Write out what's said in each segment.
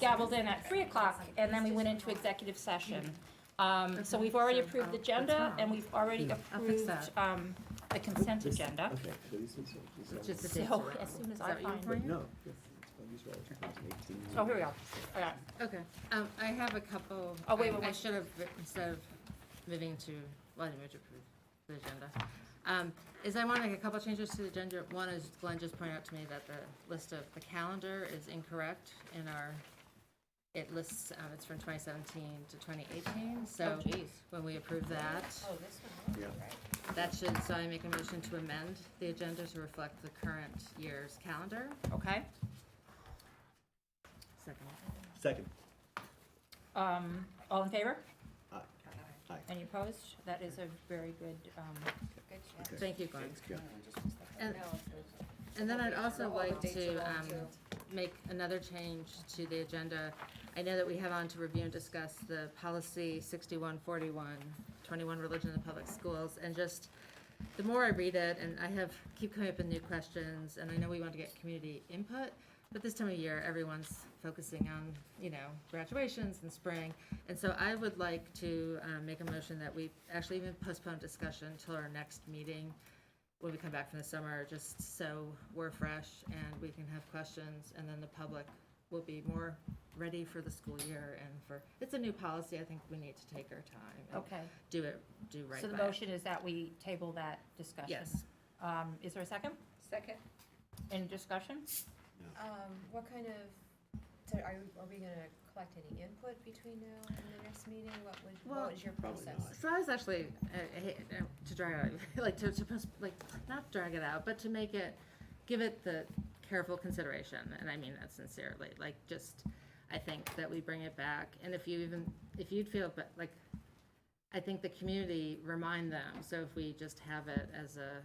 gavelled in at 3 o'clock, and then we went into executive session. So we've already approved the agenda, and we've already approved the consent agenda. Okay, so these ones are- It's just the dates So are as wrong. soon as Is I that what you find. were pointing No, yes, these are all 2018. Oh, here we go. All right. Okay, I have a couple. Oh, wait, I wait. should have, instead of moving to, well, I moved to approve the agenda. Is I want to make a couple changes to the agenda. One is Glenn just pointed out to me that the list of the calendar is incorrect in our, it lists, it's from 2017 to 2018, so when we approve that, Oh, this one, Yeah. right. that should, so I make a motion to amend the agenda to reflect the current year's calendar. Okay. Second. Second. All in favor? Aye. Aye. Any opposed? That is a very good, Good job. Okay. Thank you, Glenn. Yeah. And- No, it's good. And then I'd also All the like dates to are wrong, too. make another change to the agenda. I know that we have on to review and discuss the policy 6141, 21 religion in public schools, and just, the more I read it, and keep coming up with new questions, and I know we want to get community input, but this time of year, everyone's focusing on, graduations and spring. And so I would like to make a motion that we actually even postpone discussion till our next meeting when we come back from the summer, just so we're fresh and we can have questions, and then the public will be more ready for the school year and it's a new policy, I think we need to take our time. and okay. Do right So the by it. motion is that we table that discussion? Yes. Is there a second? Second, Any discussion? what kind of, so are we gonna collect any input between now and the next meeting? What was your Probably process? not. So I was actually, I hate to drag it out, like not drag it out, but to give it the careful consideration, and I mean that sincerely, I think that we bring it back, and if you'd feel, but I think the community remind them, so if we just have it as a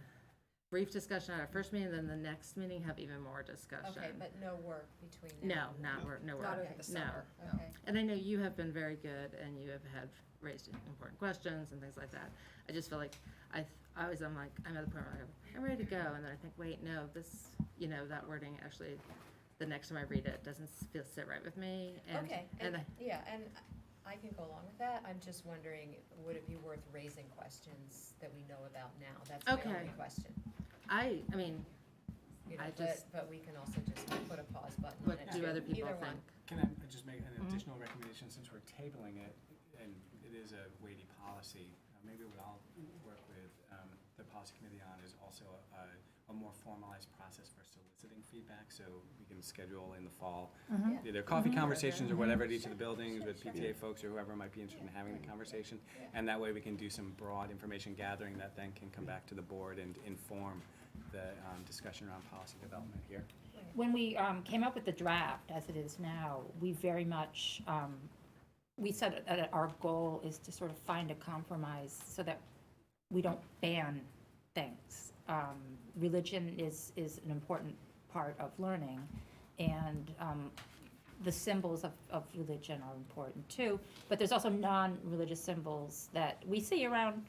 brief discussion at our first meeting, then the next meeting have even more discussion. Okay, but no work between No, now? not work, no work. Not over the No. summer, okay. And I know you have been very good, and you have raised important questions and things like that. I just feel like I'm at the point where I'm ready to go, and then I think, wait, no, this, that wording actually, the next time I read it, doesn't sit right with me. And, Okay, and and, yeah, and I can go along with that. I'm just wondering, would it be worth raising questions that we know about now? That's my Okay. only question. I mean, You know, I just- but we can also just put a pause button on what it. do too. other people Either think? one. Can I just make an Mm-hmm. additional recommendation, since we're tabling it, and it is a weighty policy, maybe what I'll work with the policy committee on is also a more formalized process for soliciting feedback, so we can schedule in the fall Yeah. either coffee Mm-hmm. conversations or whatever at each of the buildings with PTA folks or whoever might be interested in having the conversation. And that way we can do some broad information gathering that then can come back to the board and inform the discussion around policy development here. When we came up with the draft, as it is now, we very much, we said that our goal is to sort of find a compromise so that we don't ban things. Religion is an important part of learning, and the symbols of religion are important too, but there's also non-religious symbols that we see around,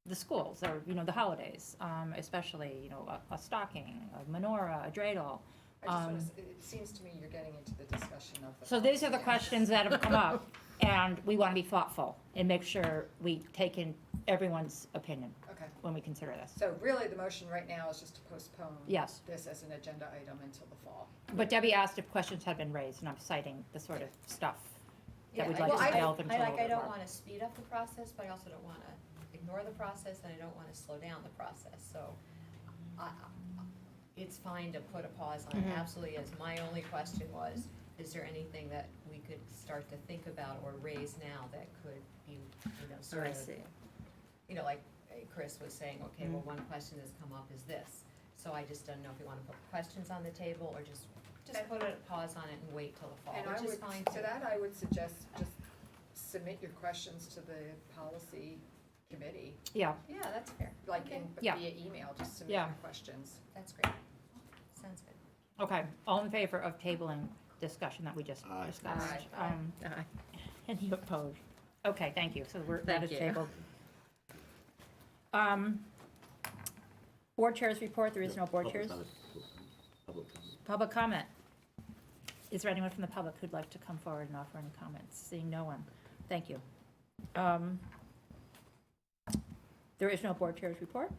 the schools or, the holidays, especially, a stocking, a menorah, a dreidel. It seems to me you're getting into the discussion of the. So these are the policy. questions that have come up, and we want to be thoughtful and make sure we take in everyone's opinion Okay, when we consider this. so really the motion right now is just to postpone. Yes. This as an agenda item until the fall. But Debbie asked if questions had been raised, and I'm citing the sort of stuff that Yeah, we'd I- like well, to I- delve into a little I bit don't more. wanna speed up the process, but I also don't wanna ignore the process, and I don't wanna slow down the process, so it's fine to put a pause on it, absolutely is. My only question was, is there anything that we could start to think about or raise now that could be, sort I of, see. like Chris was saying, okay, well, one question that's come up is this. So I just don't know if you wanna put questions on the table or just put a pause on it and wait till the fall, And I which is would, fine to too. that, I would suggest just submit your questions to the policy committee, Yeah, Yeah, that's fair. like Okay. Yeah. via email, just submit Yeah. your questions. That's great. Sounds good. okay. All in favor of tabling discussion that we just Aye. discussed? Aye. Aye. Any opposed? Okay, thank you. So that Thank is you. tabled. Board chairs report, there is no board chairs. Public comment. Public comment. Is there anyone from the public who'd like to come forward and offer any comments? Seeing no one. Thank you. There is no board chair's report.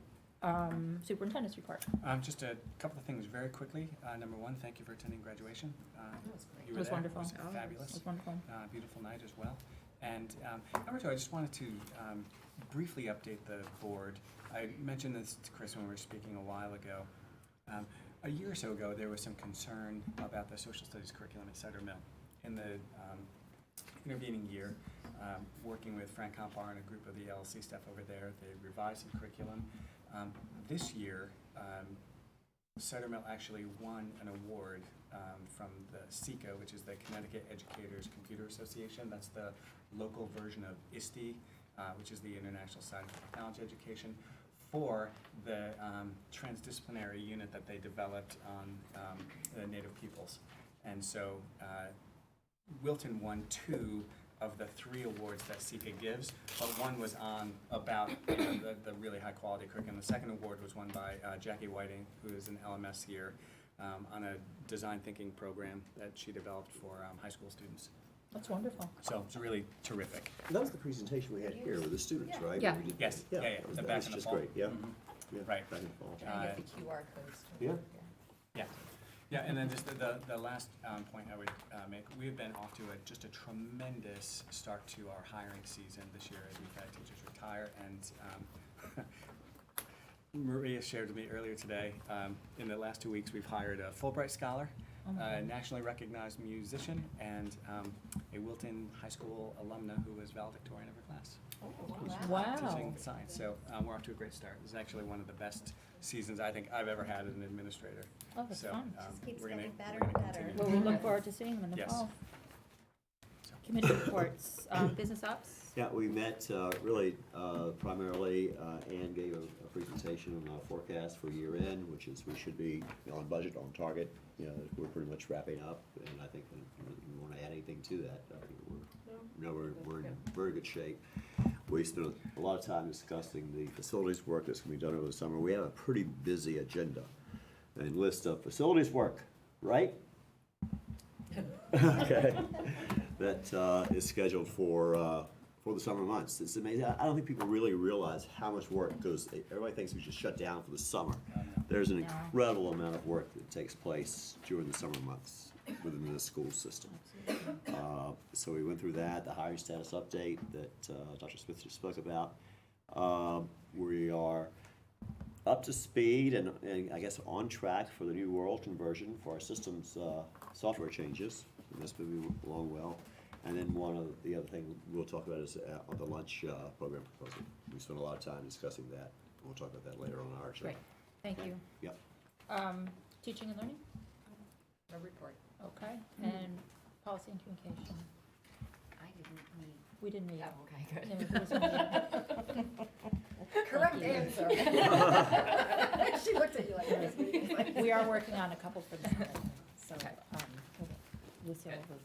Superintendent's report. Just a couple of things very quickly. Number one, thank you for attending graduation. That was great. You It were was there. wonderful. It was Oh, fabulous. It was wonderful. Beautiful night as well. And number two, I just wanted to briefly update the board. I mentioned this to Chris when we were speaking a while ago. A year or so ago, there was some concern about the social studies curriculum at Cider Mill. In the intervening year, working with Frank Compar and a group of the LLC staff over there, they revised some curriculum. This year, Cider Mill actually won an award from the CECA, which is the Connecticut Educators Computer Association. That's the local version of ISTE, which is the International Society for Technology Education, for the transdisciplinary unit that they developed on the Native peoples. And so Wilton won 2 of the 3 awards that CECA gives, but one was on about the really high quality curriculum. The second award was won by Jackie Whiting, who is an LMS here, on a design thinking program that she developed for high school students. That's wonderful. So it's really terrific. That was the presentation we had here with the students, Yeah. right? Yeah. We did- Yes, yeah, that was- the that back was in the just fall. great, yeah. Mhm. Yeah, Right. back in the fall. Can I get the QR codes? too? Yeah. Yeah. Yeah, and then just the last point I would make, we've been off to just a tremendous start to our hiring season this year as we've had teachers retire. And Maria shared with me earlier today, in the last 2 weeks, we've hired a Fulbright scholar, a nationally recognized musician, and a Wilton High School alumna who was valedictorian of her class. Oh, Wow. Teaching science, so we're off to a great start. This is actually one of the best seasons I think I've ever had as an administrator. Oh, that's So, fun. Just keeps we're gonna- getting better we're gonna and better. continue. Well, we look forward to seeing them in the Yes. fall. So. Committee reports, business ops. Yeah, we met really primarily, Ann gave a presentation on our forecast for year end, which is we should be on budget, on target. You know, we're pretty much wrapping up, and I think we want to add anything to that. I think we're in very good shape. We spent a lot of time discussing the facilities work that's going to be done over the summer. We have a pretty busy agenda and list of facilities work, right? Okay. That is scheduled for the summer months. It's amazing. I don't think people really realize how much work goes. Everybody thinks we just shut down for the summer. There's an No. incredible amount of work that takes place during the summer months within the school system. So we went through that, the hiring status update that Dr. Smith just spoke about. We are up to speed and I guess on track for the new world conversion for our systems software changes. And that's moving along well. And then one of the other thing we'll talk about is on the lunch program proposal. We spent a lot of time discussing that. We'll talk about that later on our agenda. Great, thank you. Yep. Teaching and learning, No report. okay, and policy and communication. I didn't meet. We didn't meet. Oh, okay, good. No, there was a meeting. Correct you. answer. She looked at you like this. We are working on a couple for the summer, so, Okay. Lucille Good. will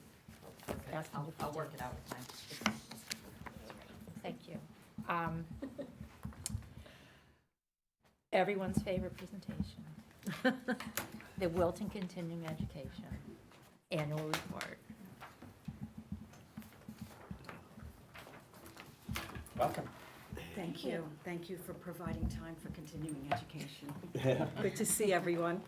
Okay, ask them to I'll do work it. it out with time. Thank you. Everyone's favorite presentation. The Wilton Continuing Education Annual Report. Welcome. Thank you. Thank you for providing time for continuing education. Good to see everyone.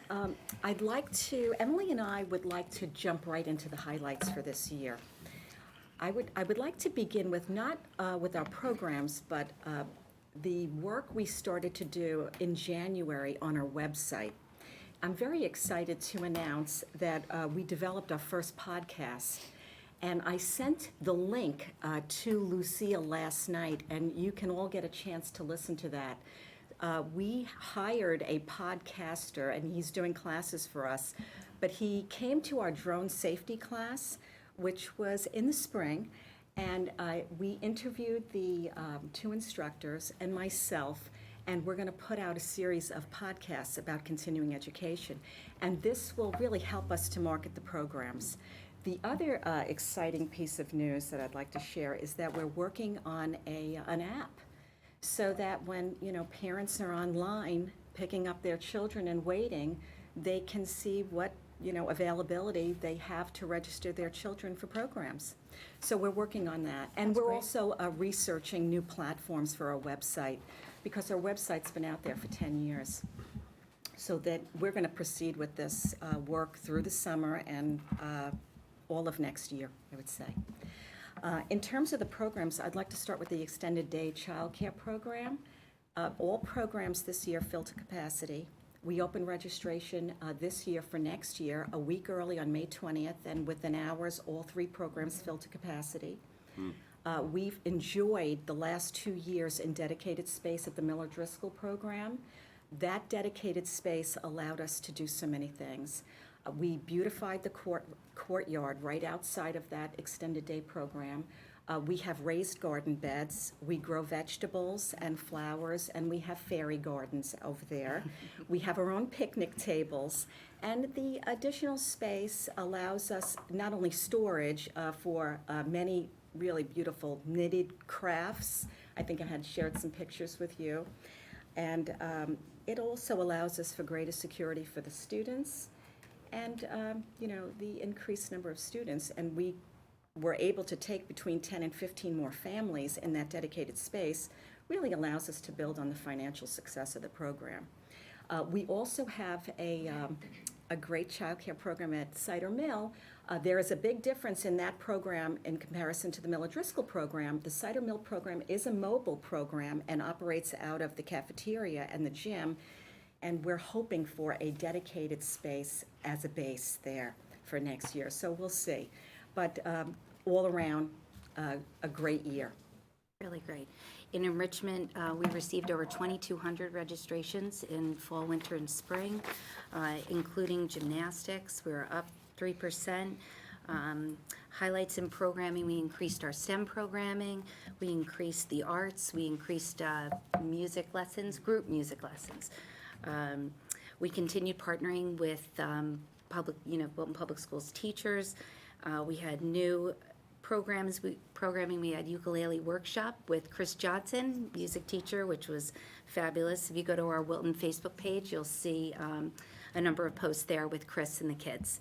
Emily and I would like to jump right into the highlights for this year. I would like to begin with not with our programs, but the work we started to do in January on our website. I'm very excited to announce that we developed our first podcast. And I sent the link to Lucille last night, and you can all get a chance to listen to that. We hired a podcaster, and he's doing classes for us. But he came to our drone safety class, which was in the spring, and we interviewed the 2 instructors and myself, and we're going to put out a series of podcasts about continuing education. And this will really help us to market the programs. The other exciting piece of news that I'd like to share is that we're working on an app so that when parents are online picking up their children and waiting, they can see what availability they have to register their children for programs. So we're working on that. And we're also researching new platforms for our website, because our website's been out there for 10 years. So that we're going to proceed with this work through the summer and all of next year, I would say. In terms of the programs, I'd like to start with the extended day childcare program. All programs this year fill to capacity. We open registration this year for next year a week early on May 20th, and within hours, all 3 programs fill to capacity. We've enjoyed the last 2 years in dedicated space at the Miller Driscoll program. That dedicated space allowed us to do so many things. We beautified the courtyard right outside of that extended day program. We have raised garden beds. We grow vegetables and flowers, and we have fairy gardens over there. We have our own picnic tables, and the additional space allows us not only storage for many really beautiful knitted crafts. I think I had shared some pictures with you. And it also allows us for greater security for the students and, the increased number of students. And we were able to take between 10 and 15 more families in that dedicated space, really allows us to build on the financial success of the program. We also have a great childcare program at Cider Mill. There is a big difference in that program in comparison to the Miller Driscoll program. The Cider Mill program is a mobile program and operates out of the cafeteria and the gym, and we're hoping for a dedicated space as a base there for next year. So we'll see. But all around, a great year. Really great. In enrichment, we received over 2,200 registrations in fall, winter, and spring, including gymnastics. We were up 3%. Highlights in programming, we increased our STEM programming, we increased the arts, we increased music lessons, group music lessons. We continued partnering with Wilton Public Schools teachers. We had new programming. We had ukulele workshop with Chris Johnson, music teacher, which was fabulous. If you go to our Wilton Facebook page, you'll see a number of posts there with Chris and the kids.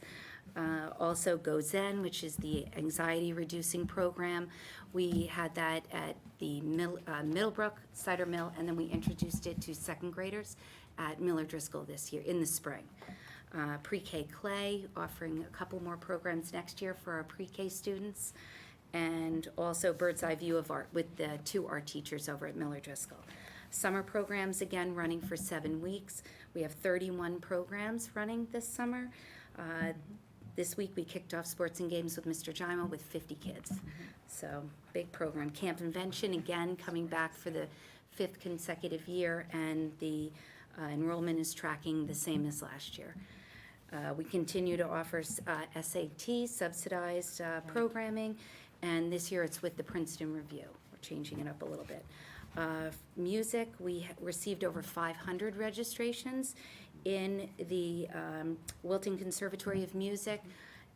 Also Go Zen, which is the anxiety reducing program. We had that at the Middlebrook Cider Mill, and then we introduced it to second graders at Miller Driscoll this year in the spring. Pre-K Clay, offering a couple more programs next year for our pre-K students, and also Bird's Eye View of Art with the 2 art teachers over at Miller Driscoll. Summer programs, again, running for 7 weeks. We have 31 programs running this summer. This week we kicked off sports and games with Mr. Jima with 50 kids. So big program. Camp Invention, again, coming back for the 5th consecutive year, and the enrollment is tracking the same as last year. We continue to offer SAT subsidized programming, and this year it's with the Princeton Review. We're changing it up a little bit. Music, we received over 500 registrations in the Wilton Conservatory of Music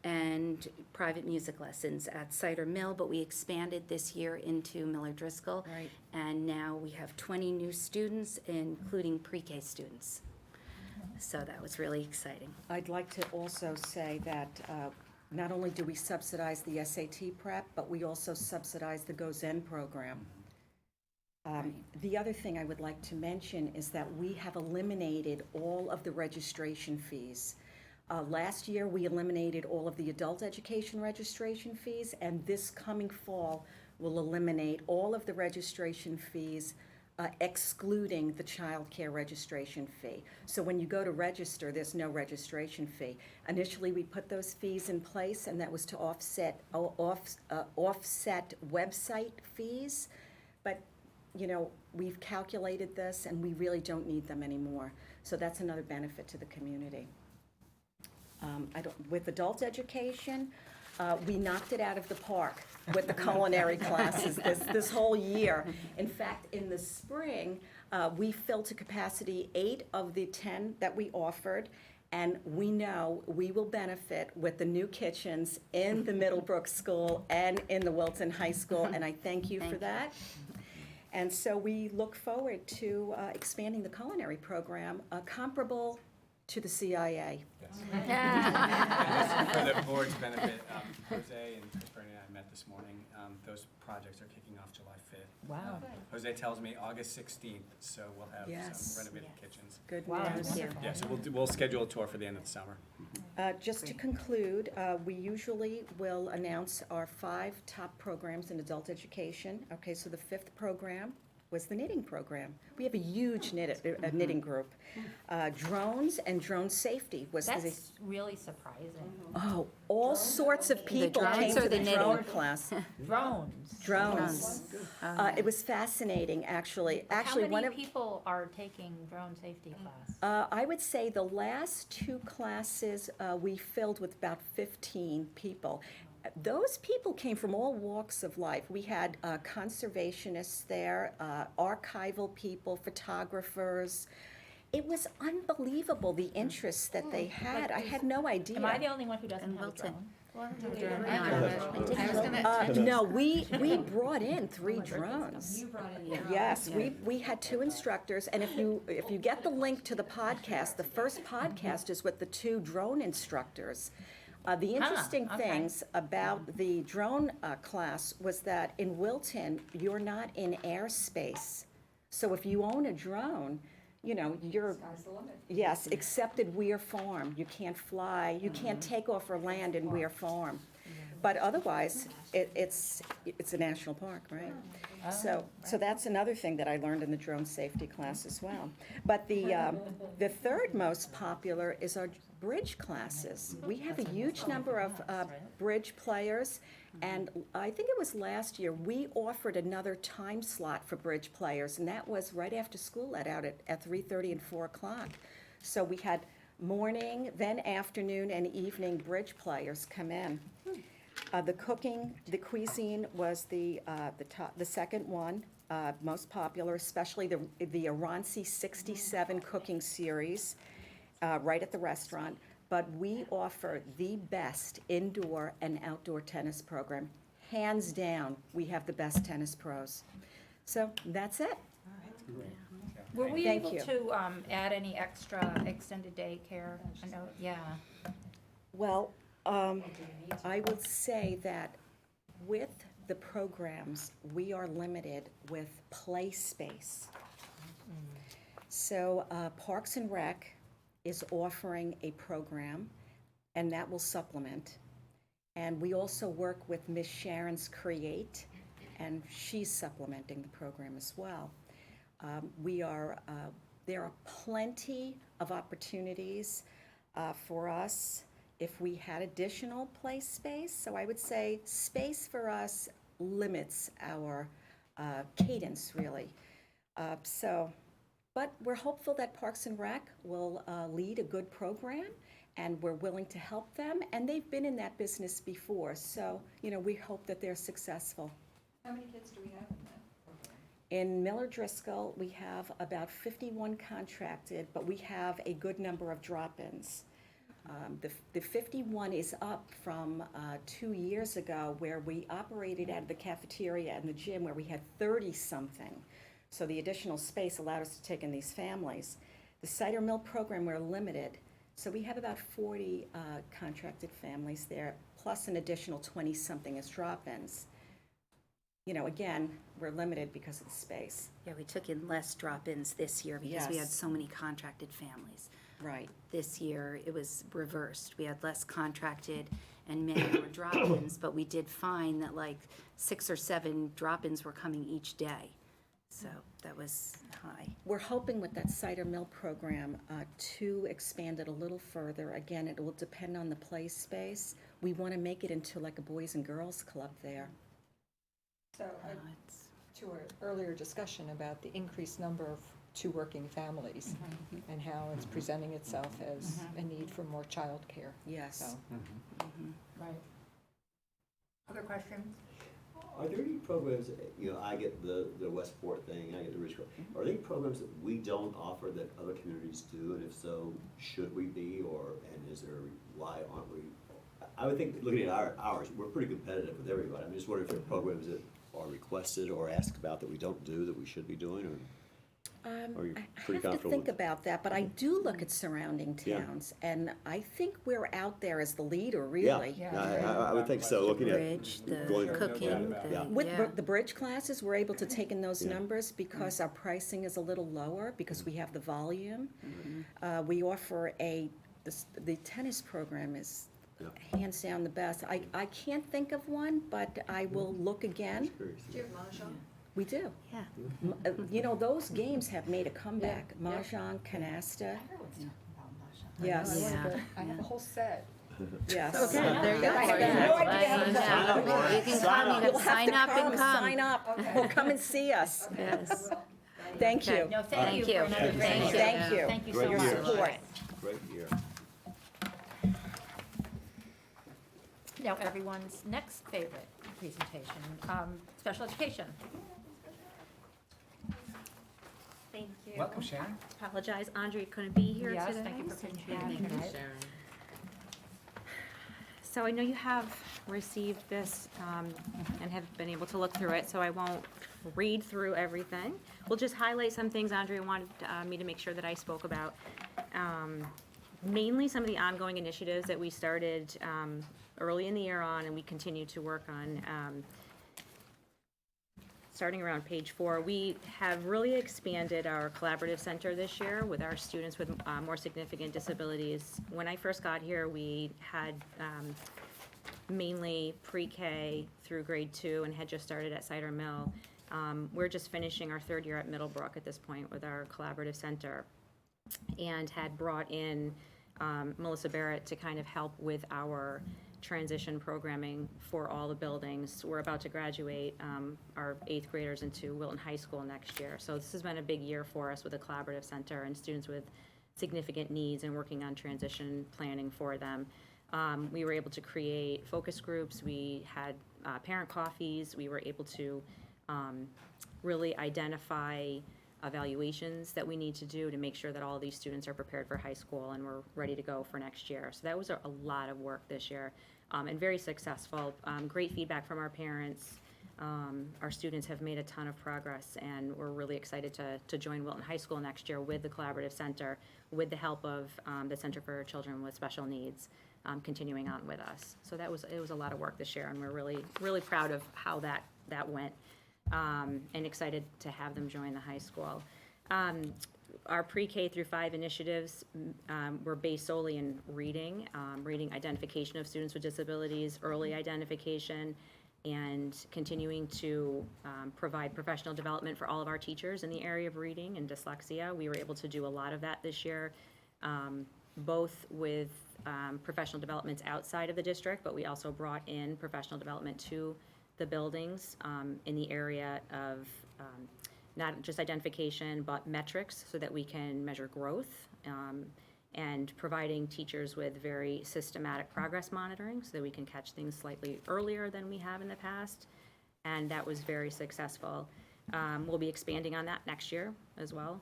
and private music lessons at Cider Mill, but we expanded this year into Miller Driscoll. Right. And now we have 20 new students, including pre-K students. So that was really exciting. I'd like to also say that not only do we subsidize the SAT prep, but we also subsidize the Go Zen program. The other thing I would like to mention is that we have eliminated all of the registration fees. Last year, we eliminated all of the adult education registration fees, and this coming fall will eliminate all of the registration fees, excluding the childcare registration fee. So when you go to register, there's no registration fee. Initially, we put those fees in place, and that was to offset website fees. But we've calculated this, and we really don't need them anymore. So that's another benefit to the community. With adult education, we knocked it out of the park with the culinary classes this whole year. In fact, in the spring, we filled to capacity 8 of the 10 that we offered, and we know we will benefit with the new kitchens in the Middlebrook School and in the Wilton High School, and I thank you for that. And so we look forward to expanding the culinary program comparable to the CIA. Yes. For the board's benefit, Jose and Chris Bernie and I met this morning. Those projects are kicking off July 5th. Wow. Jose tells me August 16th, so we'll have Yes. some renovated kitchens. Good Wow. news. Thank you. Yeah, so we'll schedule a tour for the end of the summer. Just to conclude, we usually will announce our 5 top programs in adult education. Okay, so the 5th program was the knitting program. We have a huge knitting group. Drones and drone safety was the, That's really surprising. oh, all sorts of people drones came or to the the knitting? drone class. Drones. Drones. It was fascinating, actually. How Actually, one many of, people are taking drone safety class? I would say the last 2 classes, we filled with about 15 people. Those people came from all walks of life. We had conservationists there, archival people, photographers. It was unbelievable, the interests that they had. I had no idea. Am I the only one who doesn't And have a Wilton. drone? I was gonna, No, we brought in 3 drones. Yes, we had 2 instructors, and if you get the link to the podcast, the first podcast is with the 2 drone instructors. The interesting okay. things about the drone class was that in Wilton, you're not in airspace. So if you own a drone, you know, you're, yes, except at Weir Farm. You can't fly, you can't take off or land in Weir Farm. But otherwise, it's a national park, right? So that's another thing that I learned in the drone safety class as well. But the third most popular is our bridge classes. We have a huge number of bridge players, and I think it was last year, we offered another time slot for bridge players, and that was right after school let out at 3:30 and 4 o'clock. So we had morning, then afternoon, and evening bridge players come in. The cooking, the cuisine was the second one, most popular, especially the Aranci 67 cooking series, right at the restaurant. But we offer the best indoor and outdoor tennis program. Hands down, we have the best tennis pros. So that's it. Were we Thank able you. to add any extra extended daycare? I know, yeah. Well, I will say that with the programs, we are limited with play space. So Parks and Rec is offering a program, and that will supplement. And we also work with Miss Sharon's Create, and she's supplementing the program as well. There are plenty of opportunities for us if we had additional play space. So I would say space for us limits our cadence, really. But we're hopeful that Parks and Rec will lead a good program, and we're willing to help them. And they've been in that business before, so we hope that they're successful. How many kids do we have in that program? In Miller Driscoll, we have about 51 contracted, but we have a good number of drop-ins. The 51 is up from 2 years ago, where we operated out of the cafeteria and the gym, where we had 30-something. So the additional space allowed us to take in these families. The Cider Mill program, we're limited. So we have about 40 contracted families there, plus an additional 20-something as drop-ins. Again, we're limited because of the space. Yeah, we took in less drop-ins this year because we had Yes. so many contracted families. Right. This year, it was reversed. We had less contracted and many more drop-ins, but we did find that like 6 or 7 drop-ins were coming each day. So that was high. We're hoping with that Cider Mill program to expand it a little further. Again, it will depend on the play space. We want to make it into like a boys and girls club there. So, It's- to our earlier discussion about the increased number of 2 working families and how it's presenting itself as a need for more childcare. Yes. So, Right. Other questions? Are there any programs, I get the Westport thing, I get the Ridgecrest. Are there any programs that we don't offer that other communities do? And if so, should we be, and is there, why aren't we? I would think, looking at ours, we're pretty competitive with everybody. I'm just wondering if there are programs that are requested or asked about that we don't do, that we should be doing, or? Or you're I pretty have to comfortable think with- about that, but I do look at surrounding Yeah. towns, and I think we're out there as the leader, Yeah, really. I would think so, looking at Bridge, the going. cooking, Yeah. the, With yeah. the bridge classes, we're able to take in those Yeah. numbers because our pricing is a little lower, because we have the volume. Mm-hmm. We offer the tennis program is Yeah. hands down the best. I can't think of one, but I will look again. Curious. Do you have Mahjong? We do. Yeah. You know, those games have made a comeback. Mahjong, canasta, Everyone's talking about Mahjong. yes, Yeah. I have a whole set. yes. Okay, there you go. I have Yeah. no idea how to Sign play. up. You can Sign come, up. you You'll can have sign to up and sign come. up, or come and see us. Yes. Thank you. No, thank Thank you you. for another great Thank year. you. Thank you. Thank you Great so year. much. Support. Great year. Now, everyone's next favorite presentation, special education. Thank you. Welcome, Sharon. Apologize, Andre couldn't be here Yes, today. thank you for so being yeah, here thank you. tonight. Sharon. So I know you have received this and have been able to look through it, so I won't read through everything. We'll just highlight some things Andrea wanted me to make sure that I spoke about. Mainly some of the ongoing initiatives that we started early in the year on and we continue to work on. Starting around page 4, we have really expanded our collaborative center this year with our students with more significant disabilities. When I first got here, we had mainly pre-K through grade 2 and had just started at Cider Mill. We're just finishing our 3rd year at Middlebrook at this point with our collaborative center and had brought in Melissa Barrett to kind of help with our transition programming for all the buildings. We're about to graduate our 8th graders into Wilton High School next year. So this has been a big year for us with a collaborative center and students with significant needs and working on transition planning for them. We were able to create focus groups. We had parent coffees. We were able to really identify evaluations that we need to do to make sure that all these students are prepared for high school and we're ready to go for next year. So that was a lot of work this year and very successful. Great feedback from our parents. Our students have made a ton of progress and we're really excited to join Wilton High School next year with the Collaborative Center, with the help of the Center for Children with Special Needs continuing on with us. So it was a lot of work this year and we're really proud of how that went. And excited to have them join the high school. Our pre-K through 5 initiatives were based solely in reading identification of students with disabilities, early identification, and continuing to provide professional development for all of our teachers in the area of reading and dyslexia. We were able to do a lot of that this year, both with professional developments outside of the district, but we also brought in professional development to the buildings in the area of not just identification, but metrics so that we can measure growth and providing teachers with very systematic progress monitoring so that we can catch things slightly earlier than we have in the past. And that was very successful. We'll be expanding on that next year as well.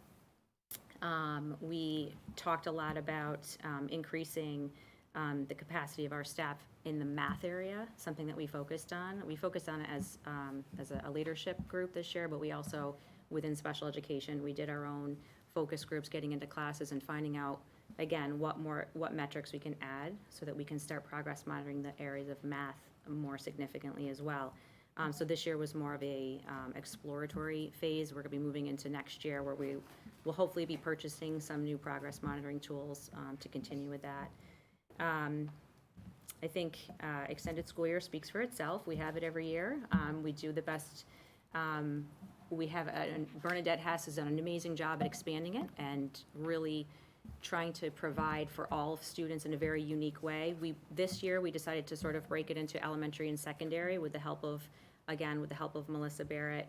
We talked a lot about increasing the capacity of our staff in the math area, something that we focused on. We focused on it as a leadership group this year, but we also, within special education, we did our own focus groups, getting into classes and finding out, again, what metrics we can add so that we can start progress monitoring the areas of math more significantly as well. So this year was more of a exploratory phase. We're gonna be moving into next year where we will hopefully be purchasing some new progress monitoring tools to continue with that. I think extended school year speaks for itself. We have it every year. We do the best. We have Bernadette Hess has done an amazing job at expanding it and really trying to provide for all students in a very unique way. This year we decided to sort of break it into elementary and secondary with the help of Melissa Barrett,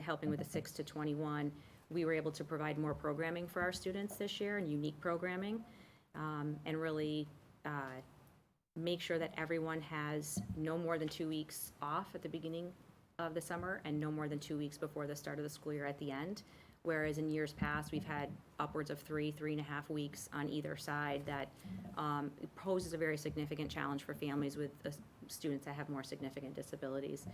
helping with the 6 to 21. We were able to provide more programming for our students this year and unique programming, and really make sure that everyone has no more than 2 weeks off at the beginning of the summer and no more than 2 weeks before the start of the school year at the end. whereas in years past, we've had upwards of 3.5 weeks on either side. That poses a very significant challenge for families with students that have more significant disabilities.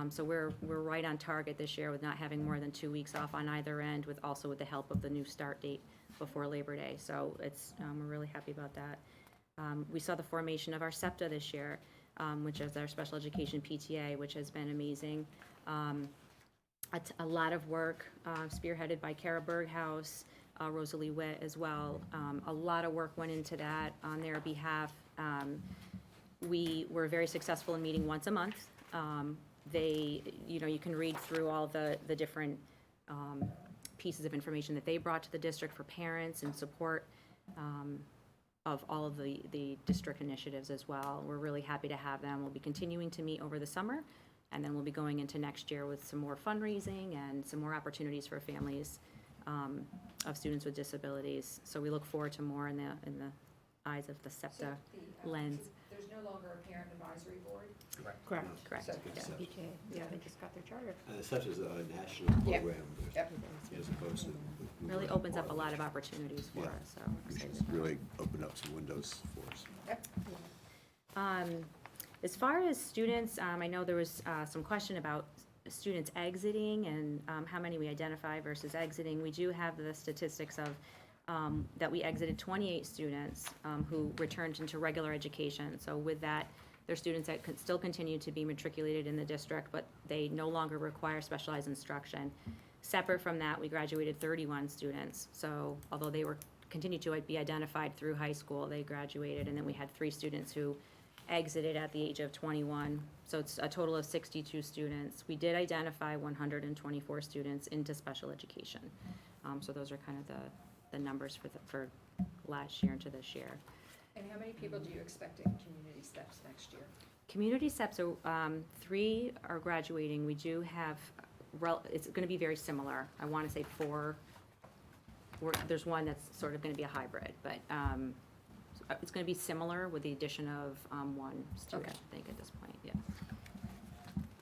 So we're right on target this year with not having more than 2 weeks off on either end, with also with the help of the new start date before Labor Day. So it's, we're really happy about that. We saw the formation of our SEPTA this year, which is our Special Education PTA, which has been amazing. A lot of work spearheaded by Kara Berghaus, Rosalie Witt as well. A lot of work went into that on their behalf. We were very successful in meeting once a month. You can read through all the different pieces of information that they brought to the district for parents and support of all of the district initiatives as well. We're really happy to have them. We'll be continuing to meet over the summer, and then we'll be going into next year with some more fundraising and some more opportunities for families of students with disabilities. So we look forward to more in the eyes of the SEPTA lens. There's no longer a parent advisory board? Correct. Correct. So- It's SEPTA. PTA, yeah, they just got their charter. And the SEPTA is a national Yeah. program, Yep. as opposed to. Really opens up a lot of opportunities for Yeah. us, so we're Which excited has about it. really opened up some windows for us. Yep. As far as students, I know there was some question about students exiting and how many we identify versus exiting. We do have the statistics of that we exited 28 students who returned into regular education. So with that, they're students that still continue to be matriculated in the district, but they no longer require specialized instruction. Separate from that, we graduated 31 students. So although they were continued to be identified through high school, they graduated, and then we had 3 students who exited at the age of 21. So it's a total of 62 students. We did identify 124 students into special education. So those are kind of the numbers for last year into this year. And how many people do you expect in community steps next year? Community steps, 3 are graduating. We do have, it's going to be very similar. I want to say 4. There's one that's sort of going to be a hybrid, but it's going to be similar with the addition of 1 student, Okay. I think, at this point, yeah.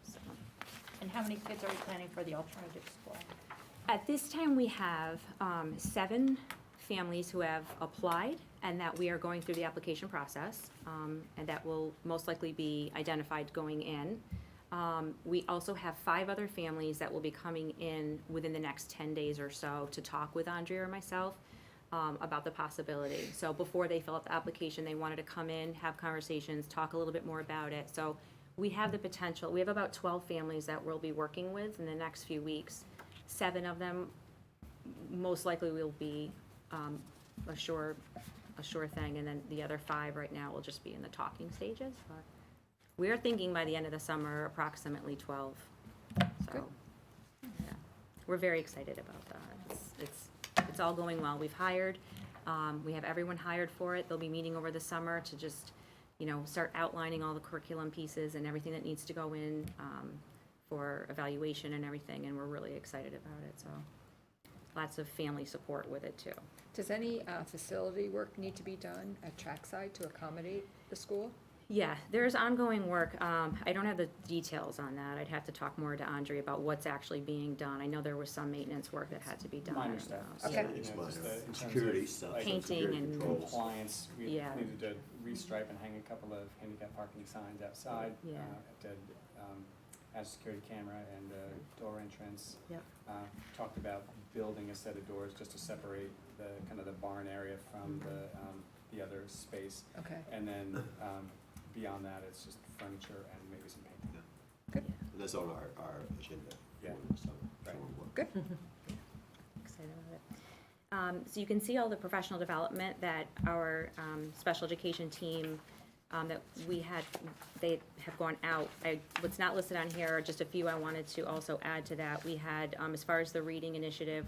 So, And how many kids are we planning for the alternative school? at this time, we have 7 families who have applied and that we are going through the application process, and that will most likely be identified going in. We also have 5 other families that will be coming in within the next 10 days or so to talk with Andrea or myself about the possibility. So before they fill out the application, they wanted to come in, have conversations, talk a little bit more about it. So we have the potential, we have about 12 families that we'll be working with in the next few weeks. 7 of them most likely will be a sure thing, and then the other 5 right now will just be in the talking stages. But we are thinking by the end of the summer, approximately 12. So, Good. yeah, we're very excited about that. It's all going well. We've hired, we have everyone hired for it. They'll be meeting over the summer to just, start outlining all the curriculum pieces and everything that needs to go in for evaluation and everything, and we're really excited about it. So lots of family support with it too. Does any facility work need to be done at trackside to accommodate the school? Yeah, there's ongoing work. I don't have the details on that. I'd have to talk more to Andre about what's actually being done. I know there was some maintenance work that had to be done. Minor stuff. so- Okay. It's You know, minor. just the- in terms Security of, stuff. like, Painting security and- controls. Compliance, we Yeah. needed to restripe and hang a couple of handicap parking signs outside. Yeah. To add security camera and door entrance. Yep. Talked about building a set of doors just to separate the, kind of the barn area from the other space. Okay. And then beyond that, it's just furniture and maybe some painting. Good. And that's on our agenda Yeah. for the summer. Right. summer work. Good. Excited about it. So you can see all the professional development that our special education team that they have gone out. What's not listed on here are just a few I wanted to also add to that. We had, as far as the reading initiative,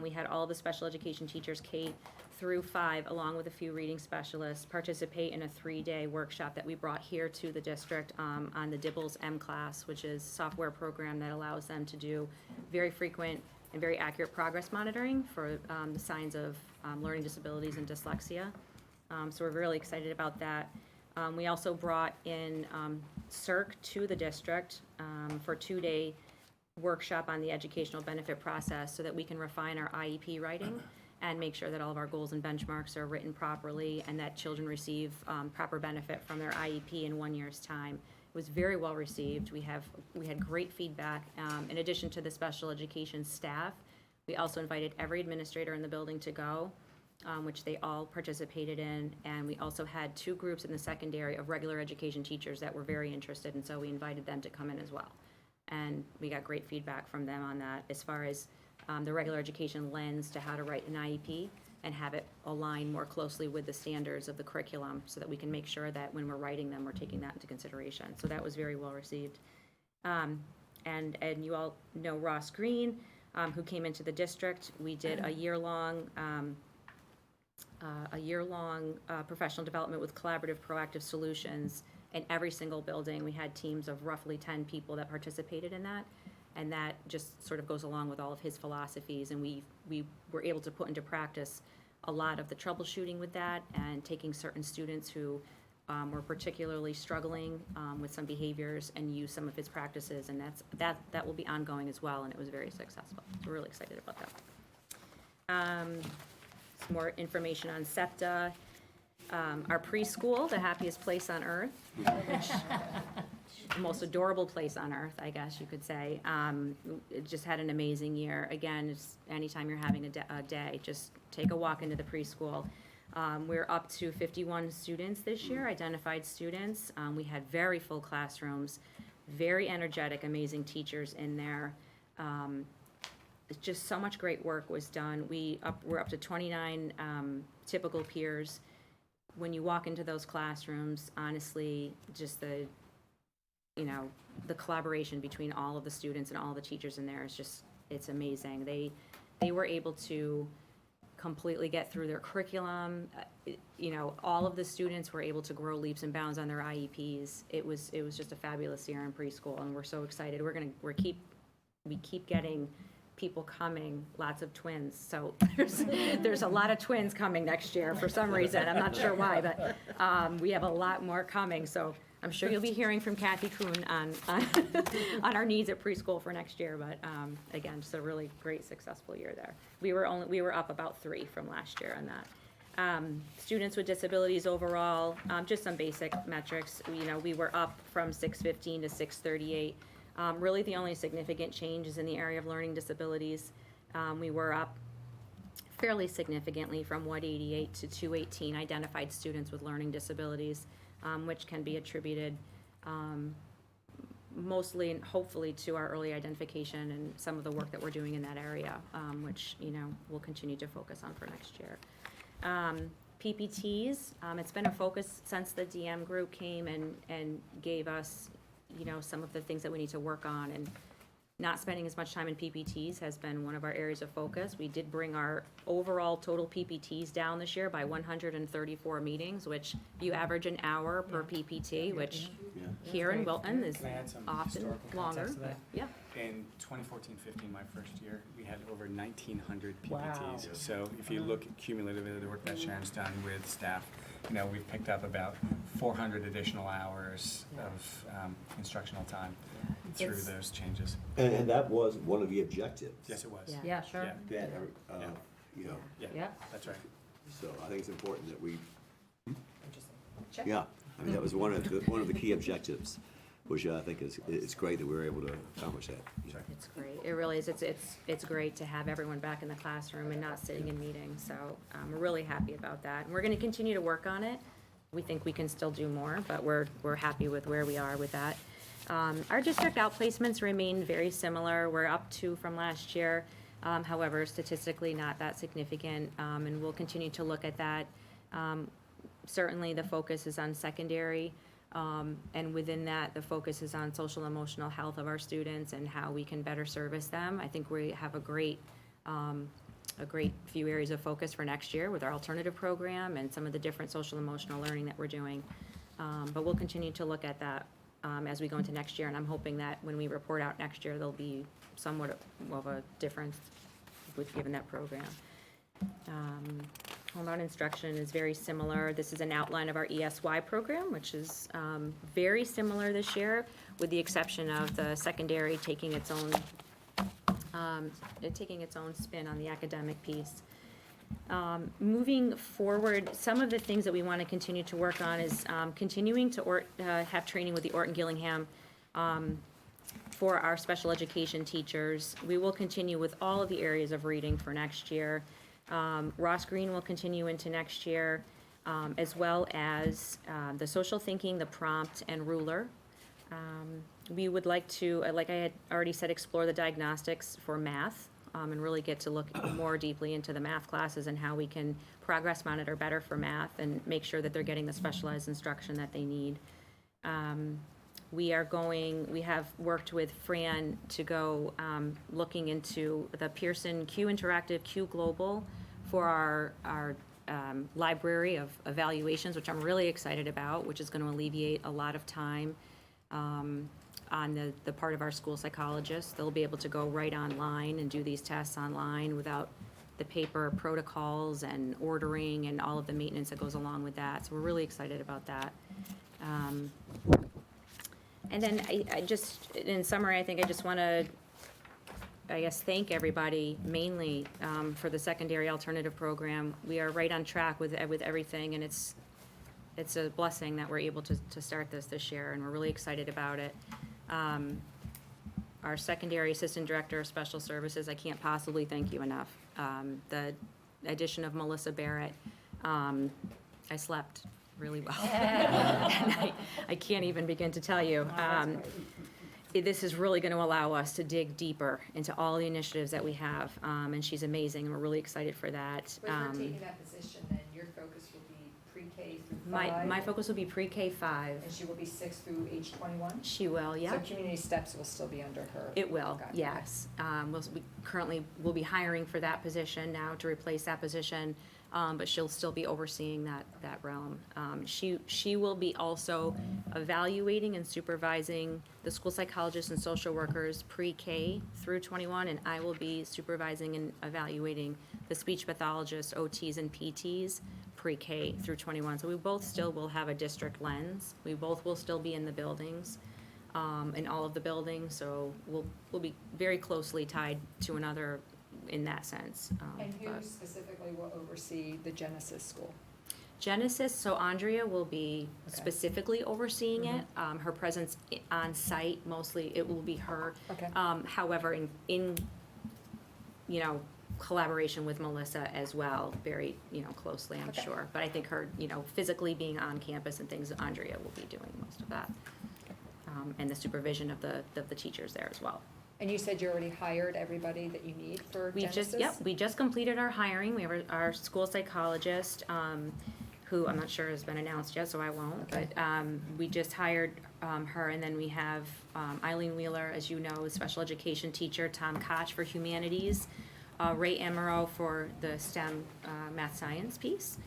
we had all the special education teachers, K through 5, along with a few reading specialists, participate in a 3-day workshop that we brought here to the district on the Dibbles M class, which is a software program that allows them to do very frequent and very accurate progress monitoring for the signs of learning disabilities and dyslexia. So we're really excited about that. We also brought in CIRC to the district for a 2-day workshop on the educational benefit process so that we can refine our IEP writing and make sure that all of our goals and benchmarks are written properly and that children receive proper benefit from their IEP in 1 year's time. It was very well received. We had great feedback. In addition to the special education staff, we also invited every administrator in the building to go, which they all participated in. And we also had 2 groups in the secondary of regular education teachers that were very interested, and so we invited them to come in as well. And we got great feedback from them on that as far as the regular education lens to how to write an IEP and have it align more closely with the standards of the curriculum so that we can make sure that when we're writing them, we're taking that into consideration. So that was very well received. And you all know Ross Green, who came into the district. We did a year-long professional development with collaborative proactive solutions in every single building. We had teams of roughly 10 people that participated in that. And that just sort of goes along with all of his philosophies. And we were able to put into practice a lot of the troubleshooting with that and taking certain students who were particularly struggling with some behaviors and use some of his practices. And that will be ongoing as well. And it was very successful. So we're really excited about that. Some more information on SEPTA. Our preschool, the happiest place on earth, which the most adorable place on earth, I guess you could say. It just had an amazing year. Again, it's anytime you're having a day, just take a walk into the preschool. We're up to 51 students this year, identified students. We had very full classrooms, very energetic, amazing teachers in there. It's just so much great work was done. We're up to 29 typical peers. When you walk into those classrooms, honestly, just the collaboration between all of the students and all the teachers in there is just, it's amazing. They were able to completely get through their curriculum. All of the students were able to grow leaps and bounds on their IEPs. It was just a fabulous year in preschool, and we're so excited. We keep getting people coming, lots of twins. So there's a lot of twins coming next year for some reason. I'm not sure why, but we have a lot more coming. So I'm sure you'll be hearing from Kathy Kuhn on our needs at preschool for next year. But again, just a really great, successful year there. We were up about 3 from last year on that. Students with disabilities overall, just some basic metrics. We were up from 615 to 638. Really, the only significant change is in the area of learning disabilities. We were up fairly significantly from 188 to 218 identified students with learning disabilities, which can be attributed mostly and hopefully to our early identification and some of the work that we're doing in that area, which we'll continue to focus on for next year. PPTs, it's been a focus since the DM group came and gave us some of the things that we need to work on, and not spending as much time in PPTs has been one of our areas of focus. We did bring our overall total PPTs down this year by 134 meetings, which you average an hour per PPT, which here in Wilton is Can I add some often historical longer. context to that? Yeah. In 2014-15, my first year, we had over 1,900 PPTs. Wow. So if you look cumulatively at the work that Sharon's done with staff, we've picked up about 400 additional hours of instructional time through It's- those changes. And that was one of the objectives. Yes, it was. Yeah. Yeah, sure. Yeah, That, Yeah. that's right. so I think it's important that we, Check. yeah, I mean, that was one of the key objectives, which I think it's great that we were able to accomplish that. It's great. It really is. It's great to have everyone back in the classroom and not sitting in meetings. So we're really happy about that. And we're going to continue to work on it. We think we can still do more, but we're happy with where we are with that. Our district outplacements remain very similar. We're up 2 from last year. However, statistically not that significant, and we'll continue to look at that. Certainly the focus is on secondary. And within that, the focus is on social and emotional health of our students and how we can better service them. I think we have a great few areas of focus for next year with our alternative program and some of the different social and emotional learning that we're doing. But we'll continue to look at that as we go into next year, and I'm hoping that when we report out next year, there'll be somewhat of a difference given that program. Homebound instruction is very similar. This is an outline of our ESY program, which is very similar this year, with the exception of the secondary taking its own taking its own spin on the academic piece. Moving forward, some of the things that we want to continue to work on is continuing to have training with the Orton Gillingham for our special education teachers. We will continue with all of the areas of reading for next year. Ross Green will continue into next year, as well as the social thinking, the prompt, and ruler. We would like to, like I had already said, explore the diagnostics for math and really get to look more deeply into the math classes and how we can progress monitor better for math and make sure that they're getting the specialized instruction that they need. We have worked with Fran to go looking into the Pearson Q Interactive, Q Global for our library of evaluations, which I'm really excited about, which is going to alleviate a lot of time on the part of our school psychologists. They'll be able to go right online and do these tests online without the paper protocols and ordering and all of the maintenance that goes along with that. So we're really excited about that. And then I just, in summary, I think I just want to, thank everybody mainly for the secondary alternative program. We are right on track with everything, and it's a blessing that we're able to start this year, and we're really excited about it. Our secondary assistant director of special services, I can't possibly thank you enough. The addition of Melissa Barrett, I slept really well. And I can't even begin to tell you. This is really going to allow us to dig deeper into all the initiatives that we have, and she's amazing, and we're really excited for that. With her taking that position, then your focus will be pre-K through 5? My focus will be pre-K 5. And she will be 6 through age 21? She will, yeah. So community steps will still be under her? It will, Okay. yes. We'll be hiring for that position now to replace that position, but she'll still be overseeing that realm. She will be also evaluating and supervising the school psychologists and social workers pre-K through 21, and I will be supervising and evaluating the speech pathologists, OTs, and PTs pre-K through 21. So we both still will have a district lens. We both will still be in the buildings, in all of the buildings, so we'll be very closely tied to another in that sense. And who But specifically will oversee the Genesis school? Genesis, so Andrea will be Okay. specifically overseeing it. Her presence on site, mostly, it will be her. Okay. However, in collaboration with Melissa as well, very, closely, I'm Okay. sure. But I think her, physically being on campus and things, Andrea will be doing most of that. And the supervision of the teachers there as well. And you said you already hired everybody that you need for Genesis? We just completed our hiring. We have our school psychologist, who I'm not sure has been announced yet, so I won't. Okay. But we just hired her, and then we have Eileen Wheeler, as you know, special education teacher, Tom Koch for humanities, Ray Amaro for the STEM math science piece.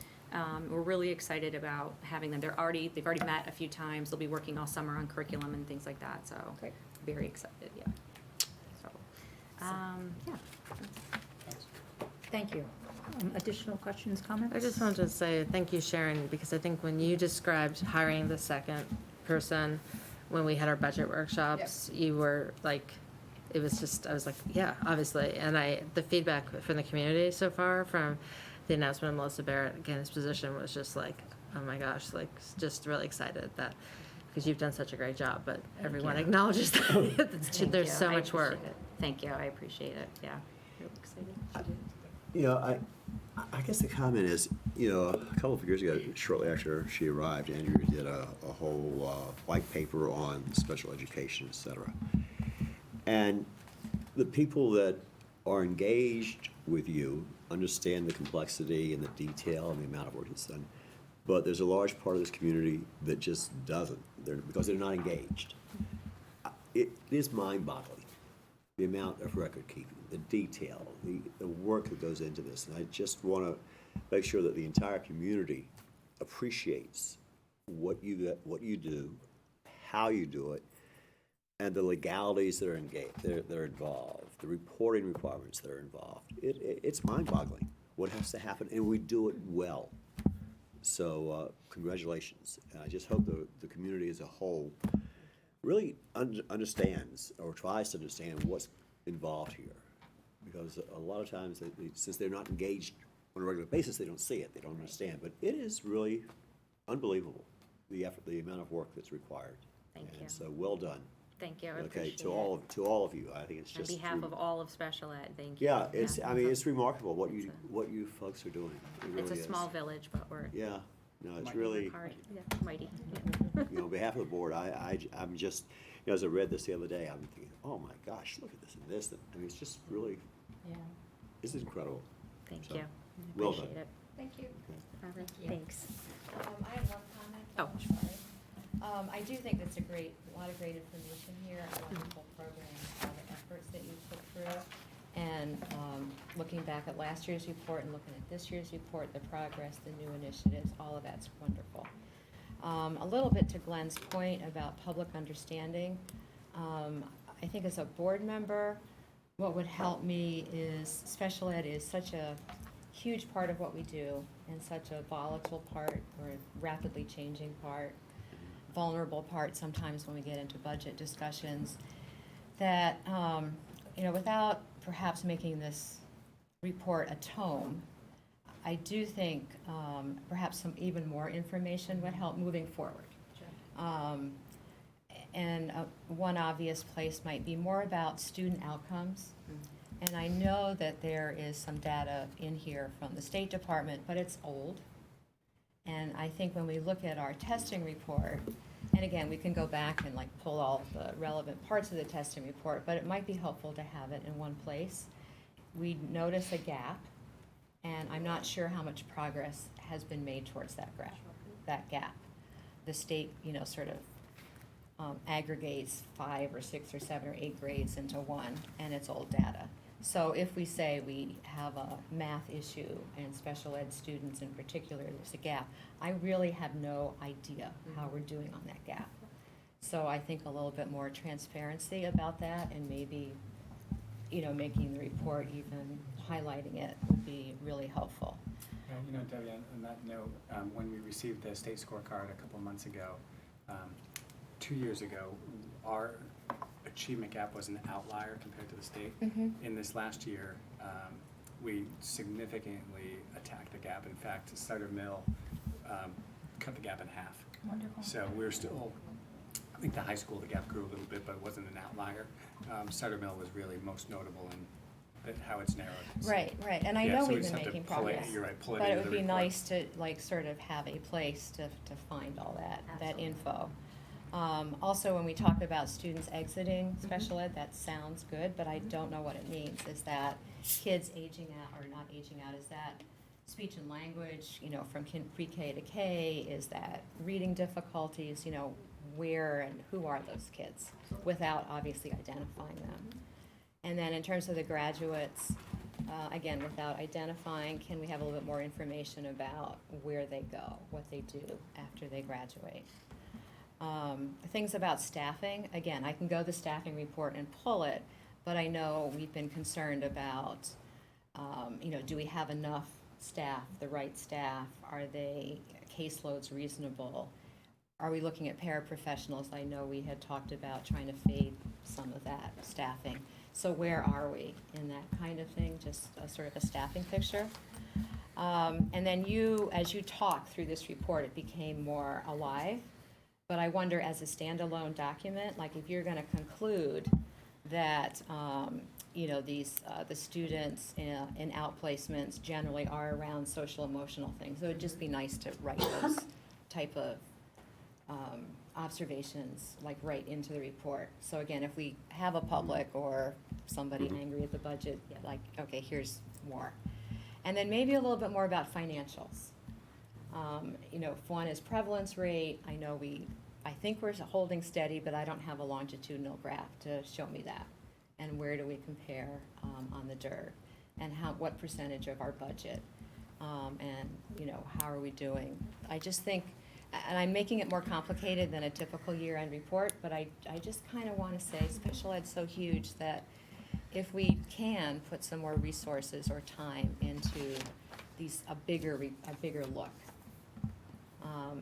We're really excited about having them. They've already met a few times. They'll be working all summer on curriculum and things like that, so Great. very excited, yeah. So, yeah. Thank you. Additional questions, comments? I just wanted to say thank you, Sharon, because I think when you described hiring the second person, when we had our budget workshops, you were like, it was just, I was like, yeah, obviously. And the feedback from the community so far from the announcement of Melissa Barrett getting this position was just like, oh my gosh, like just really excited that, because you've done such a great job, but everyone you. acknowouges that Thank there's you. so I much work. appreciate it. Thank you, I appreciate it, yeah. Really excited. I guess the comment is, a couple of years ago, shortly after she arrived, Andrea did a whole white paper on special education, et cetera. And the people that are engaged with you understand the complexity and the detail and the amount of work that's done. But there's a large part of this community that just doesn't, because they're not engaged. It is mind-boggling, the amount of record keeping, the detail, the work that goes into this. And I just want to make sure that the entire community appreciates what you do, how you do it, and the legalities that are they're involved, the reporting requirements that are involved. It's mind-boggling what has to happen, and we do it well. So congratulations. And I just hope the community as a whole really understands or tries to understand what's involved here. because a lot of times, since they're not engaged on a regular basis, they don't see it, they don't understand. But it is really unbelievable, the effort, the amount of work that's required. Thank you. And so, well done. Thank you, I Okay, appreciate to it. all of you, I think it's On just. behalf of all of special ed, thank you. Yeah, it's, I mean, it's remarkable what It's you, a- what you folks are doing. It really It's a is. small village, but we're Yeah, no, it's Mighty. really, hard, yeah, mighty, yeah. you know, on behalf of the board, I'm just, you know, as I read this the other day, I'm thinking, oh my gosh, look at this and this, and, I mean, it's just really, Yeah. this is incredible. Thank So, you. I well done. appreciate it. Thank you. All right, you. thanks. I have one comment. Oh. I'm sorry. I do think that's a lot of great information here, a wonderful program, all the efforts that you put through. And looking back at last year's report and looking at this year's report, the progress, the new initiatives, all of that's wonderful. A little bit to Glenn's point about public understanding. I think as a board member, what would help me is special ed is such a huge part of what we do and such a volatile part or a rapidly changing part, vulnerable part sometimes when we get into budget discussions, that, you know, without perhaps making this report a tome, I do think perhaps some even more information would help moving forward. And one obvious place might be more about student outcomes. And I know that there is some data in here from the State Department, but it's old. And I think when we look at our testing report, and again, we can go back and like pull all the relevant parts of the testing report, but it might be helpful to have it in one place. We notice a gap, and I'm not sure how much progress has been made towards that gap. The state, you know, sort of aggregates 5 or 6 or 7 or 8 grades into one, and it's old data. So if we say we have a math issue and special ed students in particular, there's a gap, I really have no idea how we're doing on that gap. So I think a little bit more transparency about that and maybe, you know, making the report even highlighting it would be really helpful. Yeah, you know, Debbie, on that note, when we received the state scorecard a couple of months ago, 2 years ago, our achievement gap was an outlier compared to the state. In this last year, we significantly attacked the gap. In fact, Cider Mill cut the gap in half. Wonderful. So we're still, I think the high school, the gap grew a little bit, but it wasn't an outlier. Cider Mill was really most notable in how it's narrowed. So- Right, and I Yeah, know so we we've just been have to making pull it- progress. you're right, pull it But it into would the be report. nice to like sort of have a place to find all that Absolutely. info. Also, when we talk about students exiting special ed, that sounds good, but I don't know what it means. Is that kids aging out or not aging out? Is that speech and language, you know, from pre-K to K? Is that reading difficulties? You know, where and who are those kids without obviously identifying them? And then in terms of the graduates, again, without identifying, can we have a little bit more information about where they go, what they do after they graduate? Things about staffing, again, I can go to the staffing report and pull it, but I know we've been concerned about, you know, do we have enough staff, the right staff? Are they caseloads reasonable? Are we looking at paraprofessionals? I know we had talked about trying to fade some of that staffing. So where are we in that kind of thing, just a sort of a staffing picture? And then as you talk through this report, it became more alive. But I wonder, as a standalone document, like if you're going to conclude that, you know, the students in outplacements generally are around social emotional things, it would just be nice to write those type of observations like right into the report. So again, if we have a public or somebody angry at the budget, like, okay, here's more. And then maybe a little bit more about financials. You know, if one is prevalence rate, I think we're holding steady, but I don't have a longitudinal graph to show me that. And where do we compare on the DIRG? And what percentage of our budget? And, you know, how are we doing? I just think, and I'm making it more complicated than a typical year-end report, but I just kind of want to say special ed's so huge that if we can put some more resources or time into a bigger look